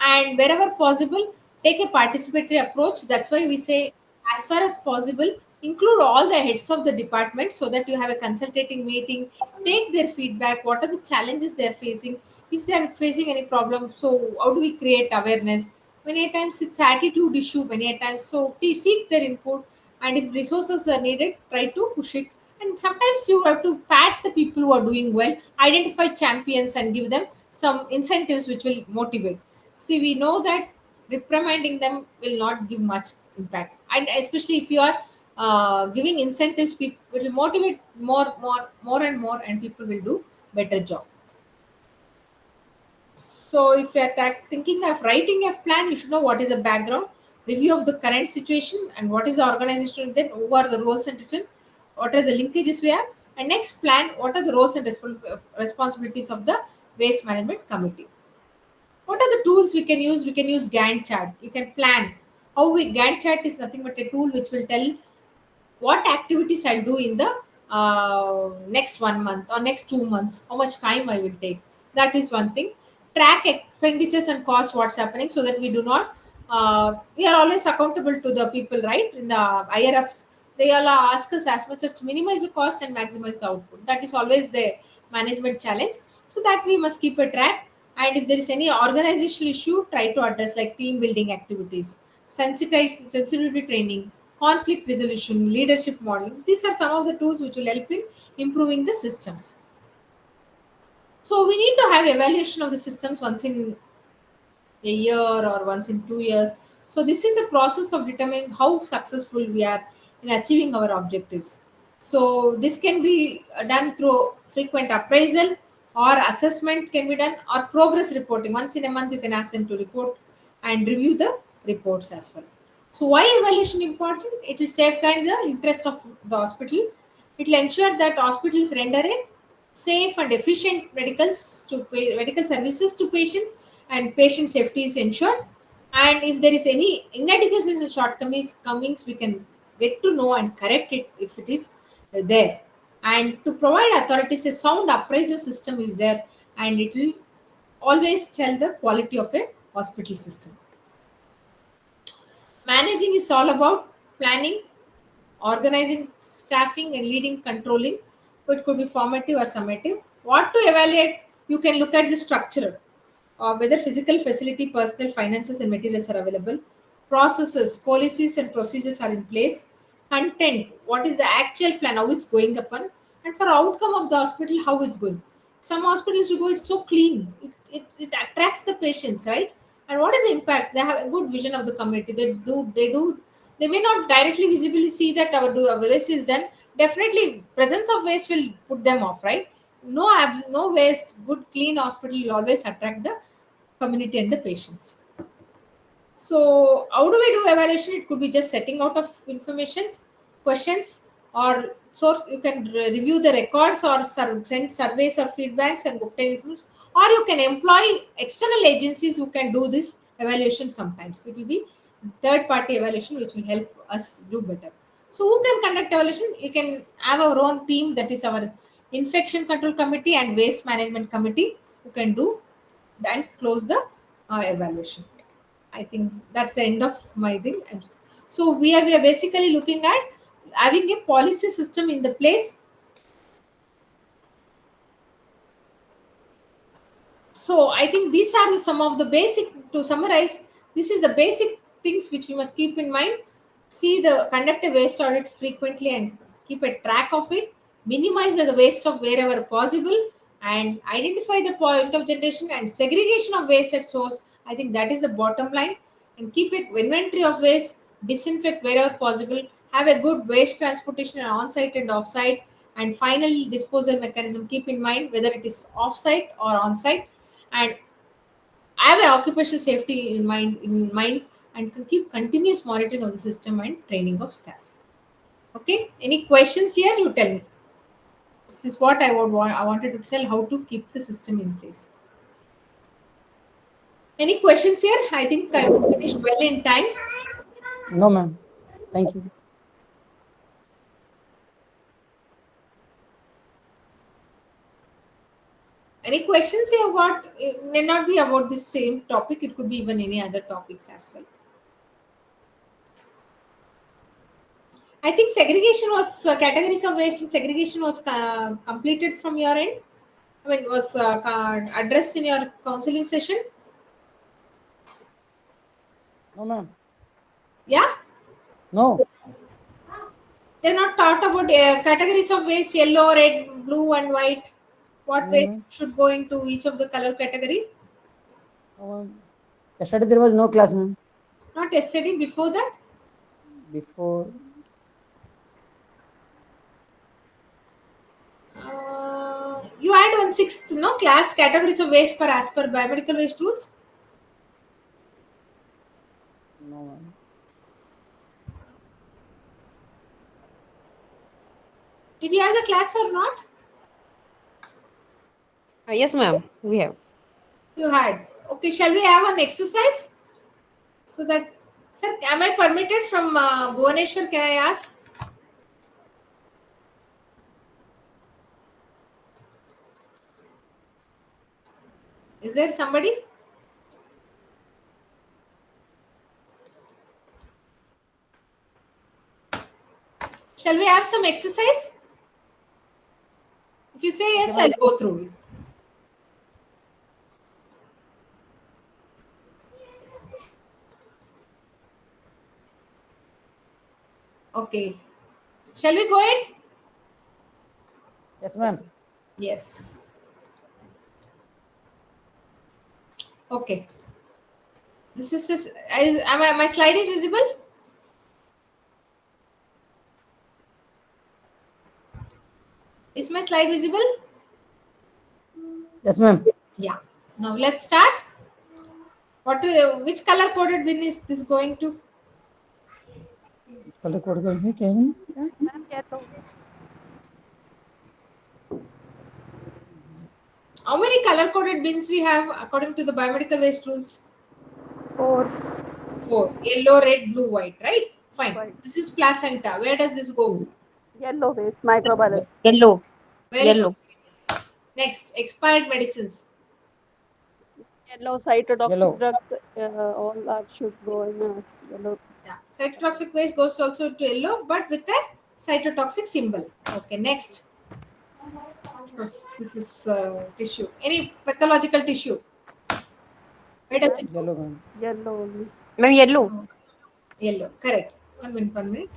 And wherever possible, take a participatory approach. That's why we say, as far as possible, include all the heads of the department so that you have a consultating meeting, take their feedback, what are the challenges they're facing, if they're facing any problem, so how do we create awareness. Many a times it's attitude issue, many a times, so we seek their input, and if resources are needed, try to push it. And sometimes you have to pat the people who are doing well, identify champions and give them some incentives which will motivate. See, we know that reprimanding them will not give much impact, and especially if you are giving incentives, people it will motivate more and more, and people will do better job. So if you are thinking of writing a plan, you should know what is the background, review of the current situation, and what is the organization, then who are the roles and return, what are the linkages we have, and next plan, what are the roles and responsibilities of the waste management committee. What are the tools we can use? We can use Gantt chart. You can plan. Gantt chart is nothing but a tool which will tell what activities I'll do in the next 1 month or next 2 months, how much time I will take. That is one thing. Track expenditures and costs, what's happening, so that we do not, we are always accountable to the people, right? In the higher ups, they all ask us as much as to minimize the cost and maximize the output. That is always the management challenge. So that we must keep a track. And if there is any organizational issue, try to address, like team building activities, sensitivity training, conflict resolution, leadership modeling. These are some of the tools which will help in improving the systems. So we need to have evaluation of the systems once in a year or once in 2 years. So this is a process of determining how successful we are in achieving our objectives. So this can be done through frequent appraisal, or assessment can be done, or progress reporting. Once in a month, you can ask them to report and review the reports as well. So why evaluation important? It will safeguard the interests of the hospital. It will ensure that hospitals render a safe and efficient medical services to patients, and patient safety is ensured. And if there is any inadequacies and shortcomings, we can get to know and correct it if it is there. And to provide authorities, a sound appraisal system is there, and it will always tell the quality of a hospital system. Managing is all about planning, organizing, staffing, and leading, controlling. So it could be formative or summative. What to evaluate? You can look at the structure, whether physical facility, personal finances, and materials are available. Processes, policies, and procedures are in place. Content, what is the actual plan, how it's going upon, and for outcome of the hospital, how it's going. Some hospitals you go, it's so clean, it attracts the patients, right? And what is the impact? They have a good vision of the community. They may not directly visibly see that our waste is done. Definitely, presence of waste will put them off, right? No waste, good clean hospital will always attract the community and the patients. So, how do we do evaluation? It could be just setting out of informations, questions, or source. You can review the records, or send surveys or feedbacks and obtain information, or you can employ external agencies who can do this evaluation. Sometimes it will be third-party evaluation, which will help us do better. So, who can conduct evaluation? You can have our own team, that is our infection control committee and waste management committee, who can do and close the evaluation. I think that's the end of my thing. So we are basically looking at having a policy system in the place So I think these are some of the basic, to summarize, this is the basic things which we must keep in mind. See the conduct a waste audit frequently and keep a track of it. Minimize the waste of wherever possible, and identify the point of generation and segregation of waste at source. I think that is the bottom line. And keep an inventory of waste, disinfect wherever possible, have a good waste transportation on-site and off-site, and final disposal mechanism, keep in mind whether it is off-site or on-site, and have an occupational safety in mind, and to keep continuous monitoring of the system and training of staff. Okay, any questions here? You tell me. This is what I wanted to tell, how to keep the system in place. Any questions here? I think I finished well in time. No, ma'am. Thank you. Any questions you have got? It may not be about this same topic, it could be even any other topics as well. I think segregation was categories of waste and segregation was completed from your end. I mean, was addressed in your counseling session. No, ma'am. Yeah, No. they're not taught about categories of waste: yellow, red, blue, and white. What No, waste ma'am. should go into each of the color category? No, ma'am. Yesterday there was no class, ma'am. Not yesterday. Before that, Before, you had on sixth no class categories of waste per as per biomedical waste rules. no, ma'am. Did you have the class or not? Yes, ma'am. We have. You had. Okay, shall we have an exercise so that, sir, am I permitted from Bhuvaneshwar? Can I ask? Is there somebody? Shall we have some exercise? If you say Okay, yes, I'll ma'am. go through it. Okay. Shall we go ahead? Yes, ma'am. Yes. Okay. This my slide is visible? Is my slide visible? Yes, ma'am. Yeah. Now let's start. Which color coded bin is this going to? Colour code कर दीजिए क्या है? Ma'am, yellow. How many color coded bins we have according to the biomedical waste rules? 4 Four. Yellow, red, blue, white, right? Fine. white. This is placenta. Where does this go? Yellow waste, microbiology. Yellow. Very good. Yellow. Next, expired medicines. Yellow cytotoxic Yellow. drugs, all are should go in yellow. Yeah. Cytotoxic waste goes also to yellow, but with a cytotoxic symbol. Okay, next. Of course, this is tissue. Any pathological tissue. Where does Ma'am, it go? Yellow, ma'am. yellow only. Ma'am, yellow. Oh, yellow. Correct. 1 minute, 1 minute.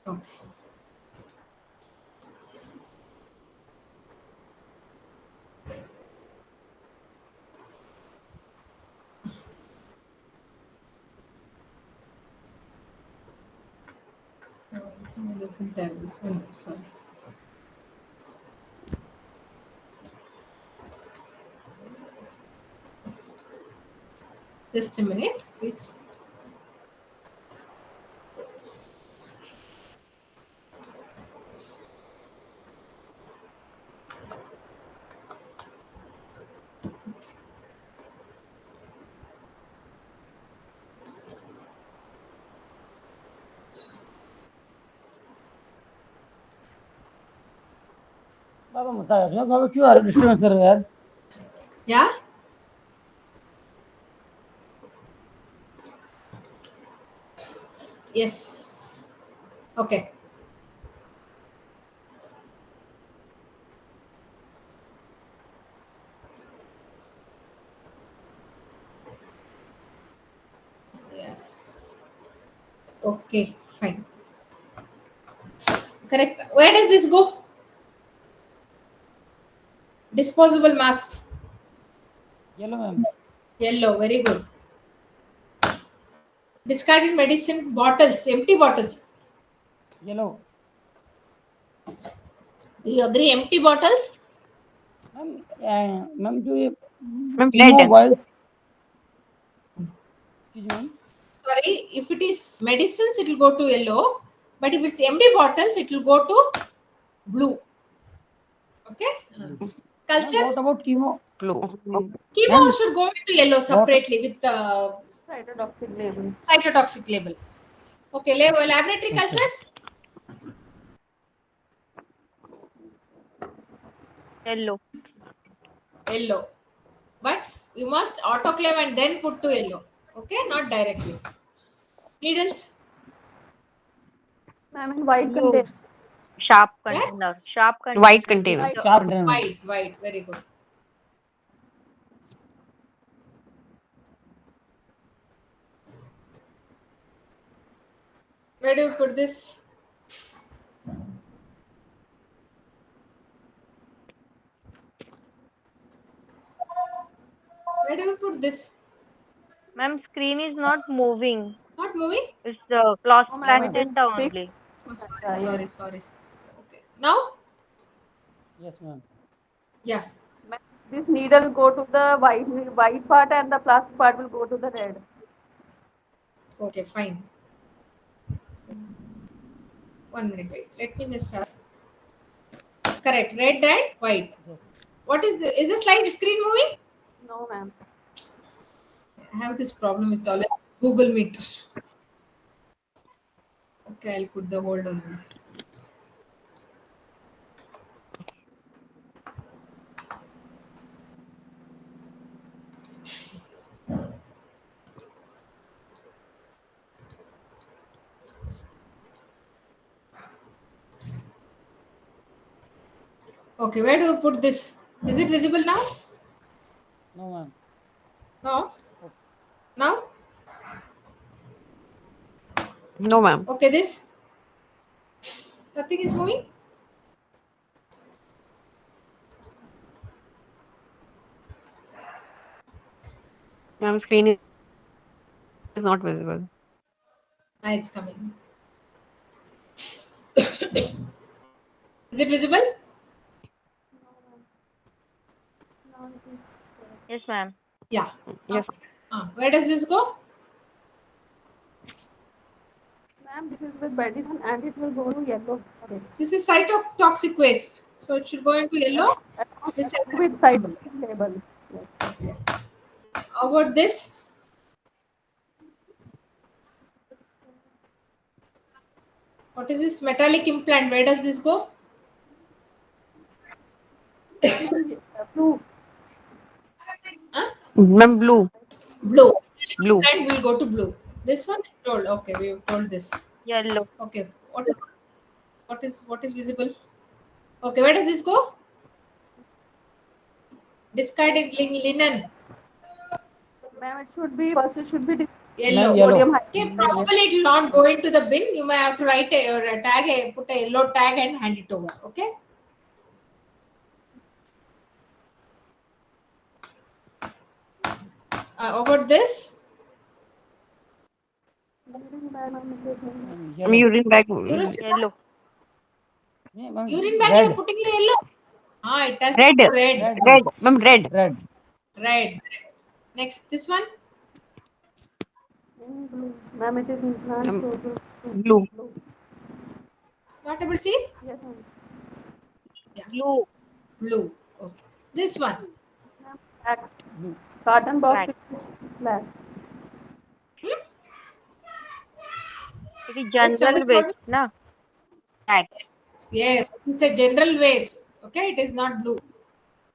Okay. No, it doesn't have this one. Sorry. Just a minute, please. बाबा बता रहे हो, बाबा क्यों disturbance कर रहे हो यार? Yeah. Yes. Okay. Yes. Okay. Fine. Correct. Where does this go? Disposable masks. Yellow, ma'am. Yellow. Very good. Discarded medicine bottles. Empty bottles. Yellow. You agree? Empty bottles. Ma'am ma'am जो ये Ma'am, तीनों red. Vials, excuse ma'am, Sorry. If it is medicines, it will go to yellow. But if it's empty bottles, it will go to blue. Okay. Blue. Ma'am what Cultures. About chemo? Blue. Chemo ma'am should go into yellow what, separately with the Cytotoxic label. cytotoxic label. Okay, label, laboratory अच्छा cultures, Yellow. yellow. But you must autoclave and then put to yellow. Okay, not directly. Needles, Ma'am, in white Blue. container. Sharp where? container. Sharp container. White container. White. Sharp container में। White, white. Very good. Where do you put this? Where do you put this? Ma'am, screen is not moving. Not moving? It's cloth No, ma'am, it is placenta fixed. only. Oh, sorry, Yeah, sorry, yes. sorry. Okay. Now? Yes ma'am. Yeah. Ma'am, this needle go to the white part and the plastic part will go to the red. Okay, fine. 1 minute, wait. Let me just ask. Correct. Red and white. Yes What is the? Is the slide screen moving? No, ma'am. I have this problem with always Google Meet. Okay, I'll put the hold on. Okay, where do we put this? Is it visible now? No ma'am. No? Now? No, ma'am. Okay, this? Nothing is moving? Ma'am, screen is not visible. Ah, it's coming. Is it visible? No, ma'am. No, it is. Yes, ma'am. Yeah. Yes. Where does this go? Ma'am, this is with medicine and it will go to yellow. Okay. This is cytotoxic waste. So it should go into yellow. With With cytotoxic. cytotoxic label. Yes. Okay. How about this? What is this metallic implant? Where does this go? Ma'am, blue. Huh? Ma'am, blue. Blue. Blue. And will go to blue. This one told. Okay, we have told this. Yellow. Okay. What is visible? Okay, where does this go? Discarded linen. Ma'am, it should be first. It should be ma'am Yellow. Yellow. sodium Okay, hydroxide. Yes. probably it will not go into the bin. You may have to write a tag, put a yellow tag and hand it over. Okay. About this, Urine bag, ma'am, it is in- ma'am Ma'am, yellow. urine bag. urine Yellow. bag you red are putting to yellow. It has Red. red. Red Red. Ma'am, red. Red. Red. Next, this one. in blue. Ma'am, it is implant, Ma'am, so blue. blue. Blue. Not able to see? Yes, ma'am. Yeah. Blue. Blue. Okay. This one. Ma'am, black. Blue. Carton box Black. is black. It is Yes, general somebody told me. waste, na? Black. Yes, it's a general waste. Okay, it is not blue.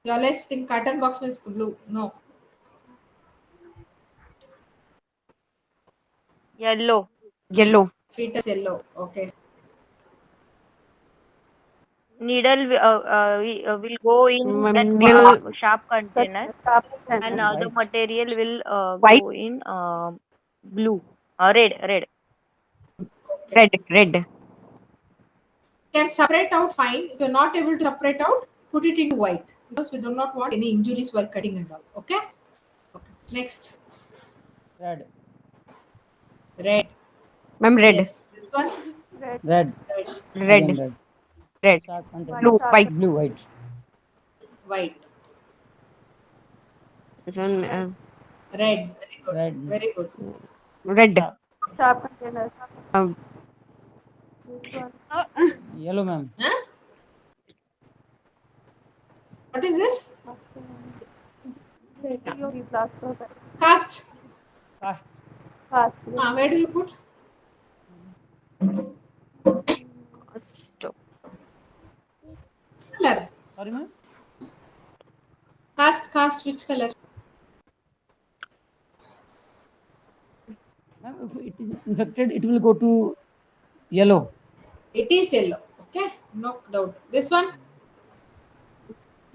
You always think carton box means blue. No. Yellow. Yellow. Fetus yellow. Okay. Needle will go in that Needle. sharp container, Sharp and container. the White. material will go in blue. Red. Okay. Red. Can separate out fine. If you're not able to separate out, put it into white because we do not want any injuries while cutting and all. Okay. Okay. Next. Red. Red. Ma'am, red. Yes. This one. Red. Red. Red. Again Red. red. Red. Sharp container. White. Sharp White. Blue. White. White. This one, Red. Very good. Red. Very good. red. Sharp. Sharp container. Um, This one. Yellow, ma'am. Huh? What is this? Ready plaster. Cast. Cast. Fast. Where do you put? stop. Color. Sorry, ma'am. Cast. Which color? Ma'am, if it is infected, it will go to yellow. It is yellow. Okay. No doubt. This one.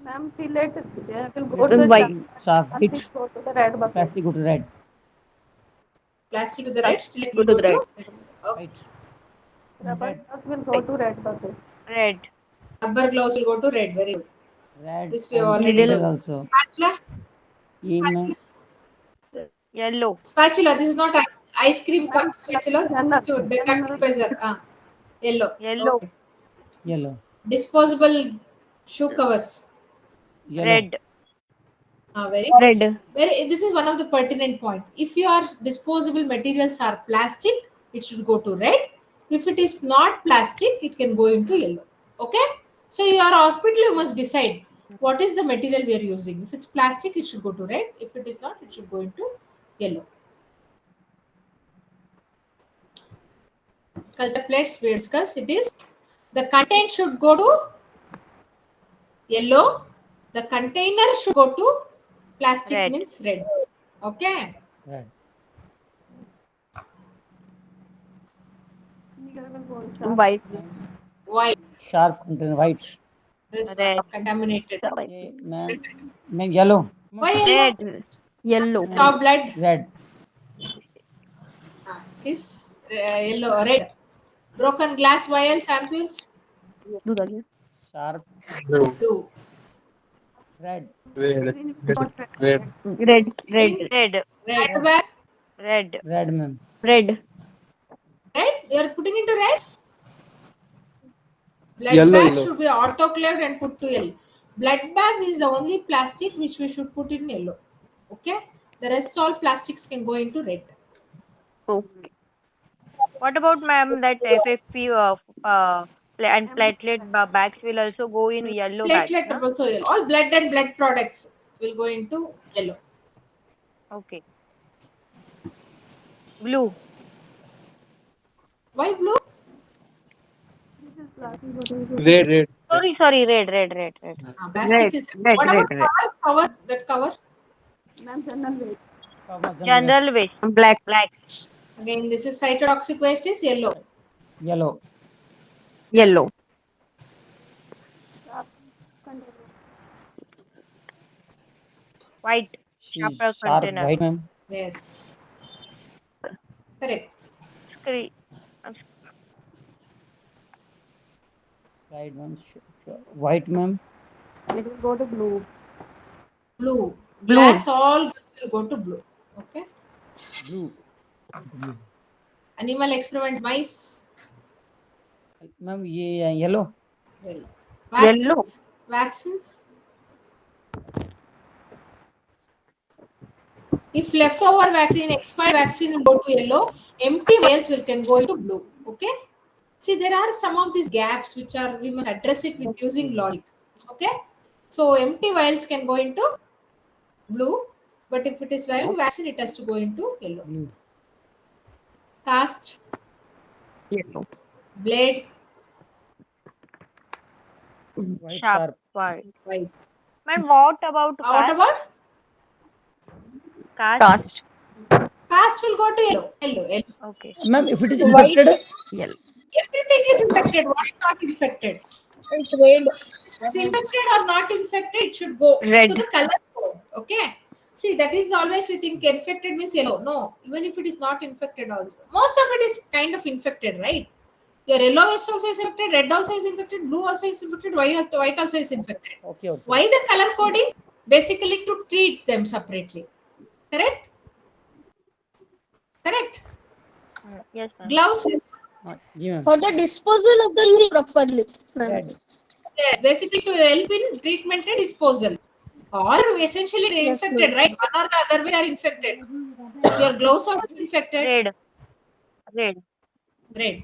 Ma'am, seal it. It will go Let to it the White. sharp. plastic, White. go to the red bucket. Plastic go to red. Plastic with the red. Still it Go will to go the red. to. Okay. White. Rubber Red. gloves will go to red bucket. Red. Rubber gloves will go to red. Very good. Red This we have and already needle done. also. Spatula. Yeah, ma'am. Yellow. Spatula. This is not ice cream cup spatula. General. So deductive pressure. Yellow. Yellow. Okay. Yellow. Disposable shoe covers. Yellow. Red. Very. Red. This is one of the pertinent point. If your disposable materials are plastic, it should go to red. If it is not plastic, it can go into yellow. Okay. So your hospital you must decide what is the material we are using. If it's plastic, it should go to red. If it is not, it should go into yellow. Culture plates we discuss. It is the content should go to yellow. The container should go to plastic Red. means red. Okay. Red. Needle will go to sharp. White. Ma'am. White. Sharp container. White. This Red. one contaminated. Okay, ma'am. Ma'am, yellow. Why yellow? Red. Yellow. Saw blood. Red. Is yellow. Red. Broken glass vial samples. Sharp. Blue. Red. Green will go to Red. Red. Green. Red. Red bag. Red. Red, ma'am. Red. Red. You are putting into red. Blood Yellow, bag yellow. should be autoclaved and put to yellow. Blood bag is the only plastic which we should put in yellow. Okay. The rest all plastics can go into red. Okay. What about, ma'am, that FFP and platelet bags will also go in yellow bags, Platelet na? also yellow. All blood and blood products will go into yellow. Okay. Blue. Why blue? This is plastic. Red. Sorry. Red. Plastic is. What about Red. cover? Cover that cover. Ma'am, general waste. Cover them General waste. Black. Again, this is cytotoxic waste is yellow. yellow. Yellow. Sharp container. White. She's Sharper sharp container. white, ma'am. Yes. Correct. Screen. Slide one. White, ma'am. It will go to blue. Blue. Glass all goods will go to blue. Okay. Blue. Blue. Animal experiment mice. Ma'am, yeah, yellow. Yellow. Yellow. Vaccines. If leftover vaccine, expired vaccine will go to yellow, empty vials will can go into blue. Okay. See, there are some of these gaps which are we must address it with using logic. Okay. So empty vials can go into blue, but if it is having vaccine, it has to go into yellow. Blue. Cast, Yellow. blade, White Sharp. sharp. White. White. Ma'am, what about What cast? about Cast? Cast. cast will go to yellow. Yellow. Yellow. Okay. Ma'am, if it is White. infected, Yellow. Everything is infected. What is not infected? It's red. It's infected or not infected, it should go to Red. the color code. Okay. See, that is always we think infected means yellow. No, even if it is not infected, also most of it is kind of infected, right? Your yellow is also is infected, red also is infected, blue also is infected, white also is infected. okay, okay. Why the color coding? Basically to treat them separately. Correct? Correct. Yes, ma'am. Gloves is Ji, ma'am. For the disposal of the thing properly. Ma'am. Red. yes, basically to help in treatment and disposal. Or essentially they're Yes, infected, ma'am. right? One or the other way are infected. Your gloves are infected. Red. Red. Red.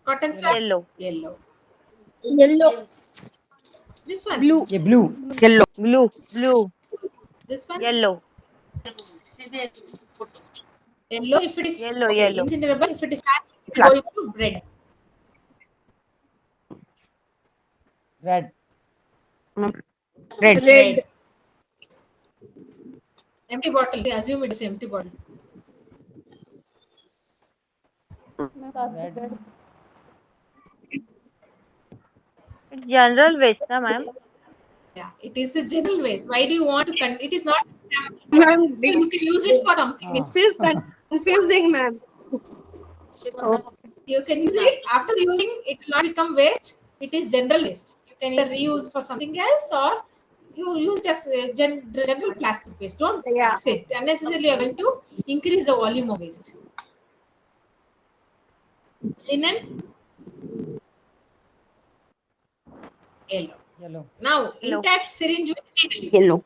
Cotton swab. Yellow. Yellow. Yellow. This one. Blue. Yeah, blue. Yellow. Blue. Blue. This one. Yellow. Yellow if it is Yellow. okay. Yellow. Incinerable. If it is plastic, it is going to red. Red. Red. Red. Empty bottle. They assume it is empty bottle. Plastic red. It's general waste, na, ma'am. Yeah, it is a general waste. Why do you want to? It is not. Ma'am, So you can use it for something. Ah. this is confusing, ma'am. You can use it after using. It will not become waste. It is general waste. You can either reuse for something else or you use it as general plastic waste. Don't Yeah. mix it. Unnecessarily, you are going to increase the volume of waste. Linen. Yellow. Yellow. Now, Yellow. intact syringe with needle. Yellow.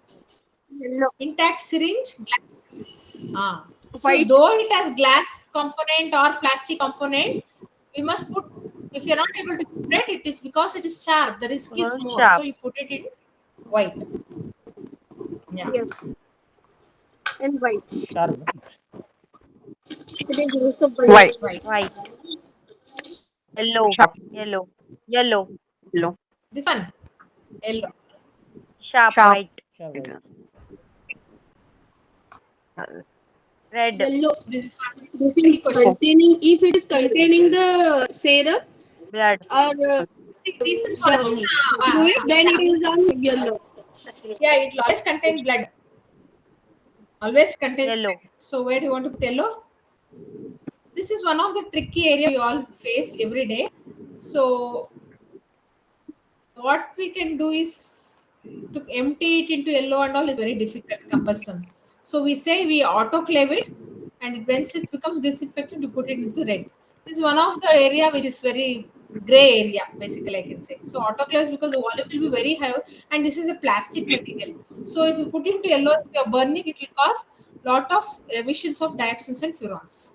Yellow. Intact syringe, glass. So, White. though it has glass component or plastic component, we must put, if you're not able to separate, it is because it is sharp. The risk is more. Sharp. So, you put it in white. Yeah. Yes. And white. Sharp. It is also White. White. White. Yellow. Yellow. Yellow. Yellow. This one, yellow. Sharp. Sharp. White. Sharp. White. Red. Yellow. This is one. This Tricky is question. containing, if it is containing the serum Blood. or See, this is one. fluid, then it is on yellow. Yeah, it will always contain blood. Always contains Yellow. blood. So, where do you want to put yellow? This is one of the tricky area we all face every day. So, what we can do is to empty it into yellow and all is very difficult, cumbersome. So we say we autoclave it, and once it becomes disinfectant, you put it into red. This is one of the area which is very gray area, basically I can say. So autoclaves because the volume will be very high, and this is a plastic material. So if you put it into yellow, if you are burning, it will cause lot of emissions of dioxins and furans.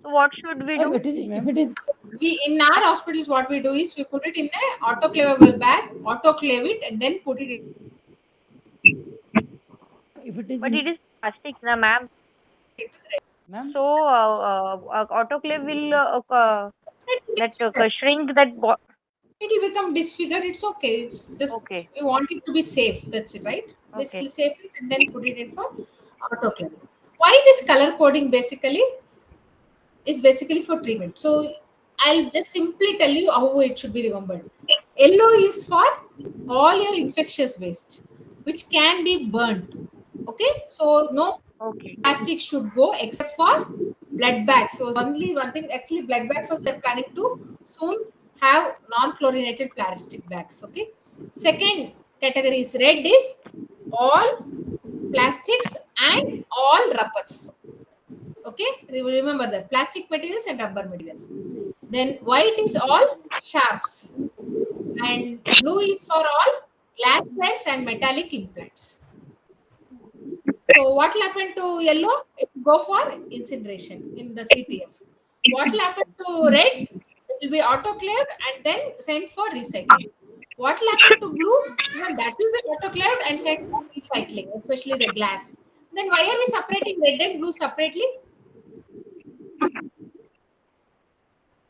So what should we Ma'am, do? if it is We in our hospitals, what we do is we put it in a autoclavable bag, autoclave it, and then put it if it is But it in, is plastic, na, ma'am. into the red. ma'am, So autoclave will It shrink that. will become disfigured. It's okay. It's just Okay. we want it to be safe. That's it, right? Okay. Basically, safe it and then put it in for autoclave. Why this color coding basically is basically for treatment. So I'll just simply tell you how it should be remembered. Yellow is for all your infectious waste, which can be burnt. Okay, so no Okay. plastic should go except for blood bags. So only one thing, actually, blood bags also they're planning to soon have non-chlorinated plastic bags. Okay. Second category is red is all plastics and all rubbers. Okay, remember that plastic materials and rubber materials. Then white is all sharps, and blue is for all glass bags and metallic implants. So what will happen to yellow? It will go for incineration in the CTF. What will happen to red? It will be autoclaved and then sent for recycling. What will happen to blue? Even that will be autoclaved and sent for recycling, especially the glass. Then why are we separating red and blue separately?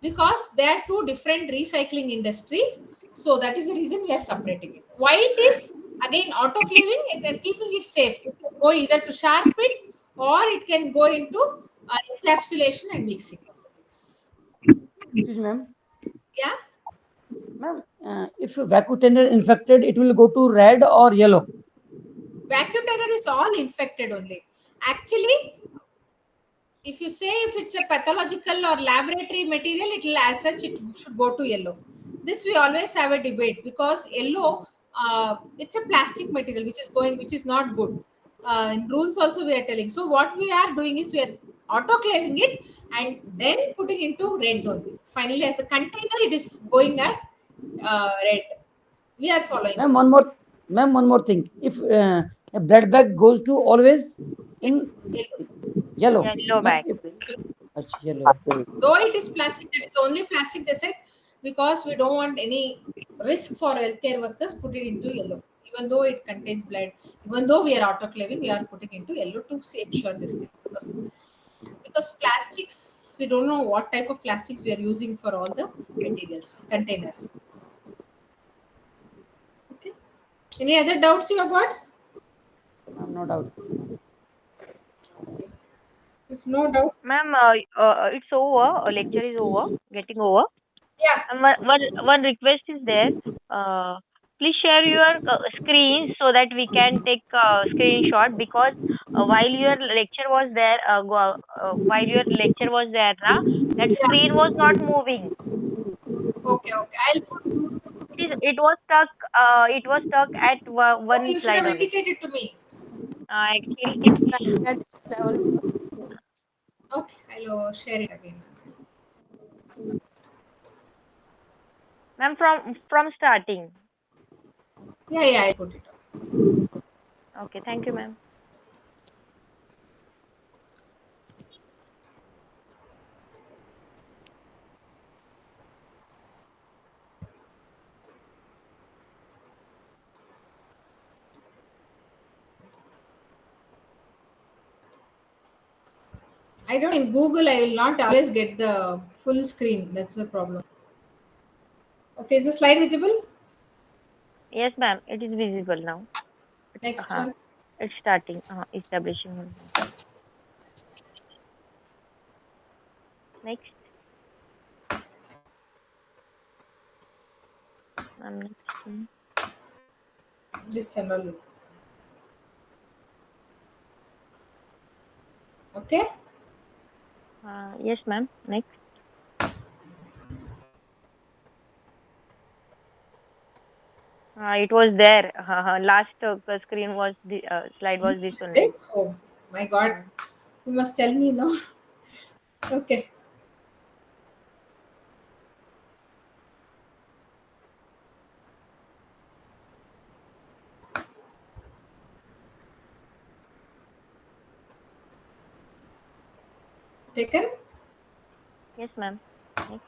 because they are two different recycling industries. So that is the reason we are separating it. White is again autoclaving it and keeping it safe. It can go either to sharp it or it can go into encapsulation and mixing of the things. Excuse me, ma'am. Yeah, Ma'am, if vacuum tender infected, it will go to red or yellow. vacuum thinner is all infected only. Actually, if you say if it's a pathological or laboratory material, it will as such it should go to yellow. This we always have a debate because yellow, it's a plastic material which is going, which is not good. In rules also we are telling. So what we are doing is we are autoclaving it and then putting into red only. Finally, as a container, it is going as red. We are following Ma'am, that. one more thing. If a blood bag goes to always in Yellow. yellow, Yellow ma'am, bag. if yellow. Though it is plastic, that is only plastic, they said, because we don't want any risk for healthcare workers, put it into yellow. Even though it contains blood, even though we are autoclaving, we are putting into yellow to ensure this thing. Because plastics, we don't know what type of plastics we are using for all the materials, containers. Okay. Any other doubts you have got? Ma'am, no doubt. If no doubt, Ma'am, it's over. Lecture is over. Getting over. yeah. And one request is there. Uh, Please share your screen so that we can take screenshot, because while your lecture was there, while your lecture was there, that Yeah. screen was not moving. Okay, okay. I'll put. It was stuck. It was stuck at Oh, one you should slide have only. indicated to me. Actually, That's level. Okay, I'll share it again. ma'am, from starting. Yeah, yeah, I'll put it up. Okay, thank you, ma'am. I don't in Google, I will not always get the full screen. That's the problem. Okay, is the slide visible? Yes, ma'am. It is visible now. Next one. It's starting. Establishing. Next, ma'am. Next. This and all look. Okay. Yes, ma'am. Next. It was there. Last screen was the slide was this Is only. it? Oh my God. Uh, You must tell me no. Okay. Taken? yes, ma'am. Next.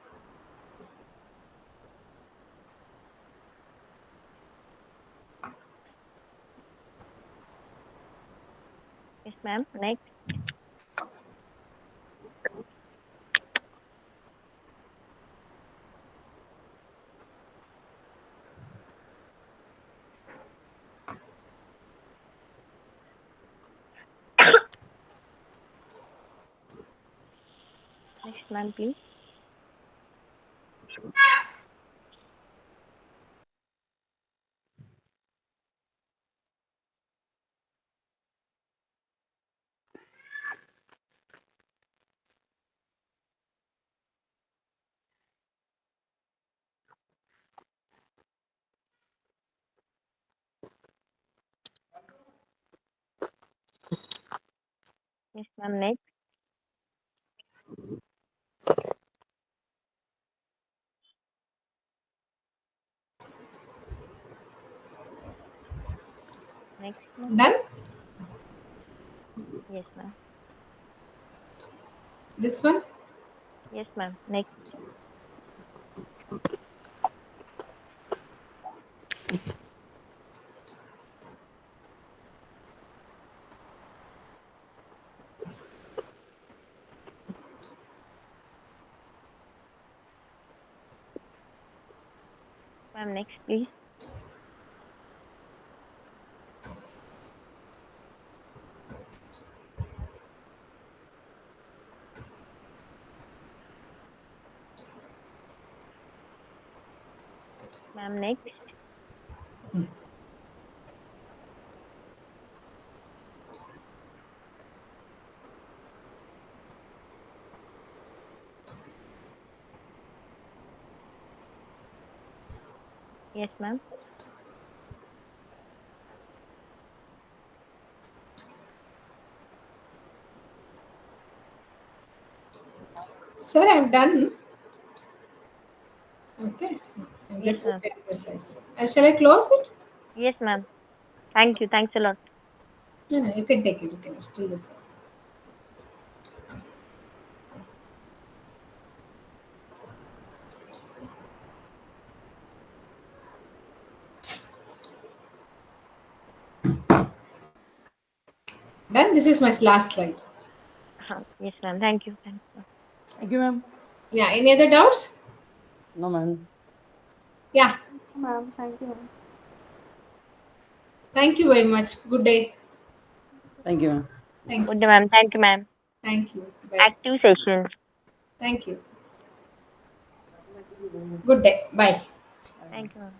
Yes, ma'am. Next. Next, ma'am, please. Yes, ma'am. Next. Next, ma'am. Done? Yes, ma'am. This one? Yes, ma'am. Next. Ma'am, next, please. Ma'am, next. Yes, ma'am. Sir, I'm done. Okay. I'm Yes, just ma'am. checking the slides. Shall I close it? Yes, ma'am. Thank you. Thanks a lot. No, no, you can take it. You can still listen. Done. This is my last slide. Yes, ma'am. Thank you. Thanks. Thank you, ma'am. Yeah. Any other doubts? No, ma'am. Yeah. Ma'am, thank you. Thank you very much. Good day. Thank you, ma'am. Thank Good you. day, ma'am. Thank you, ma'am. Thank you. Bye. Active session. Thank you. Good day. Bye. Thank you, ma'am.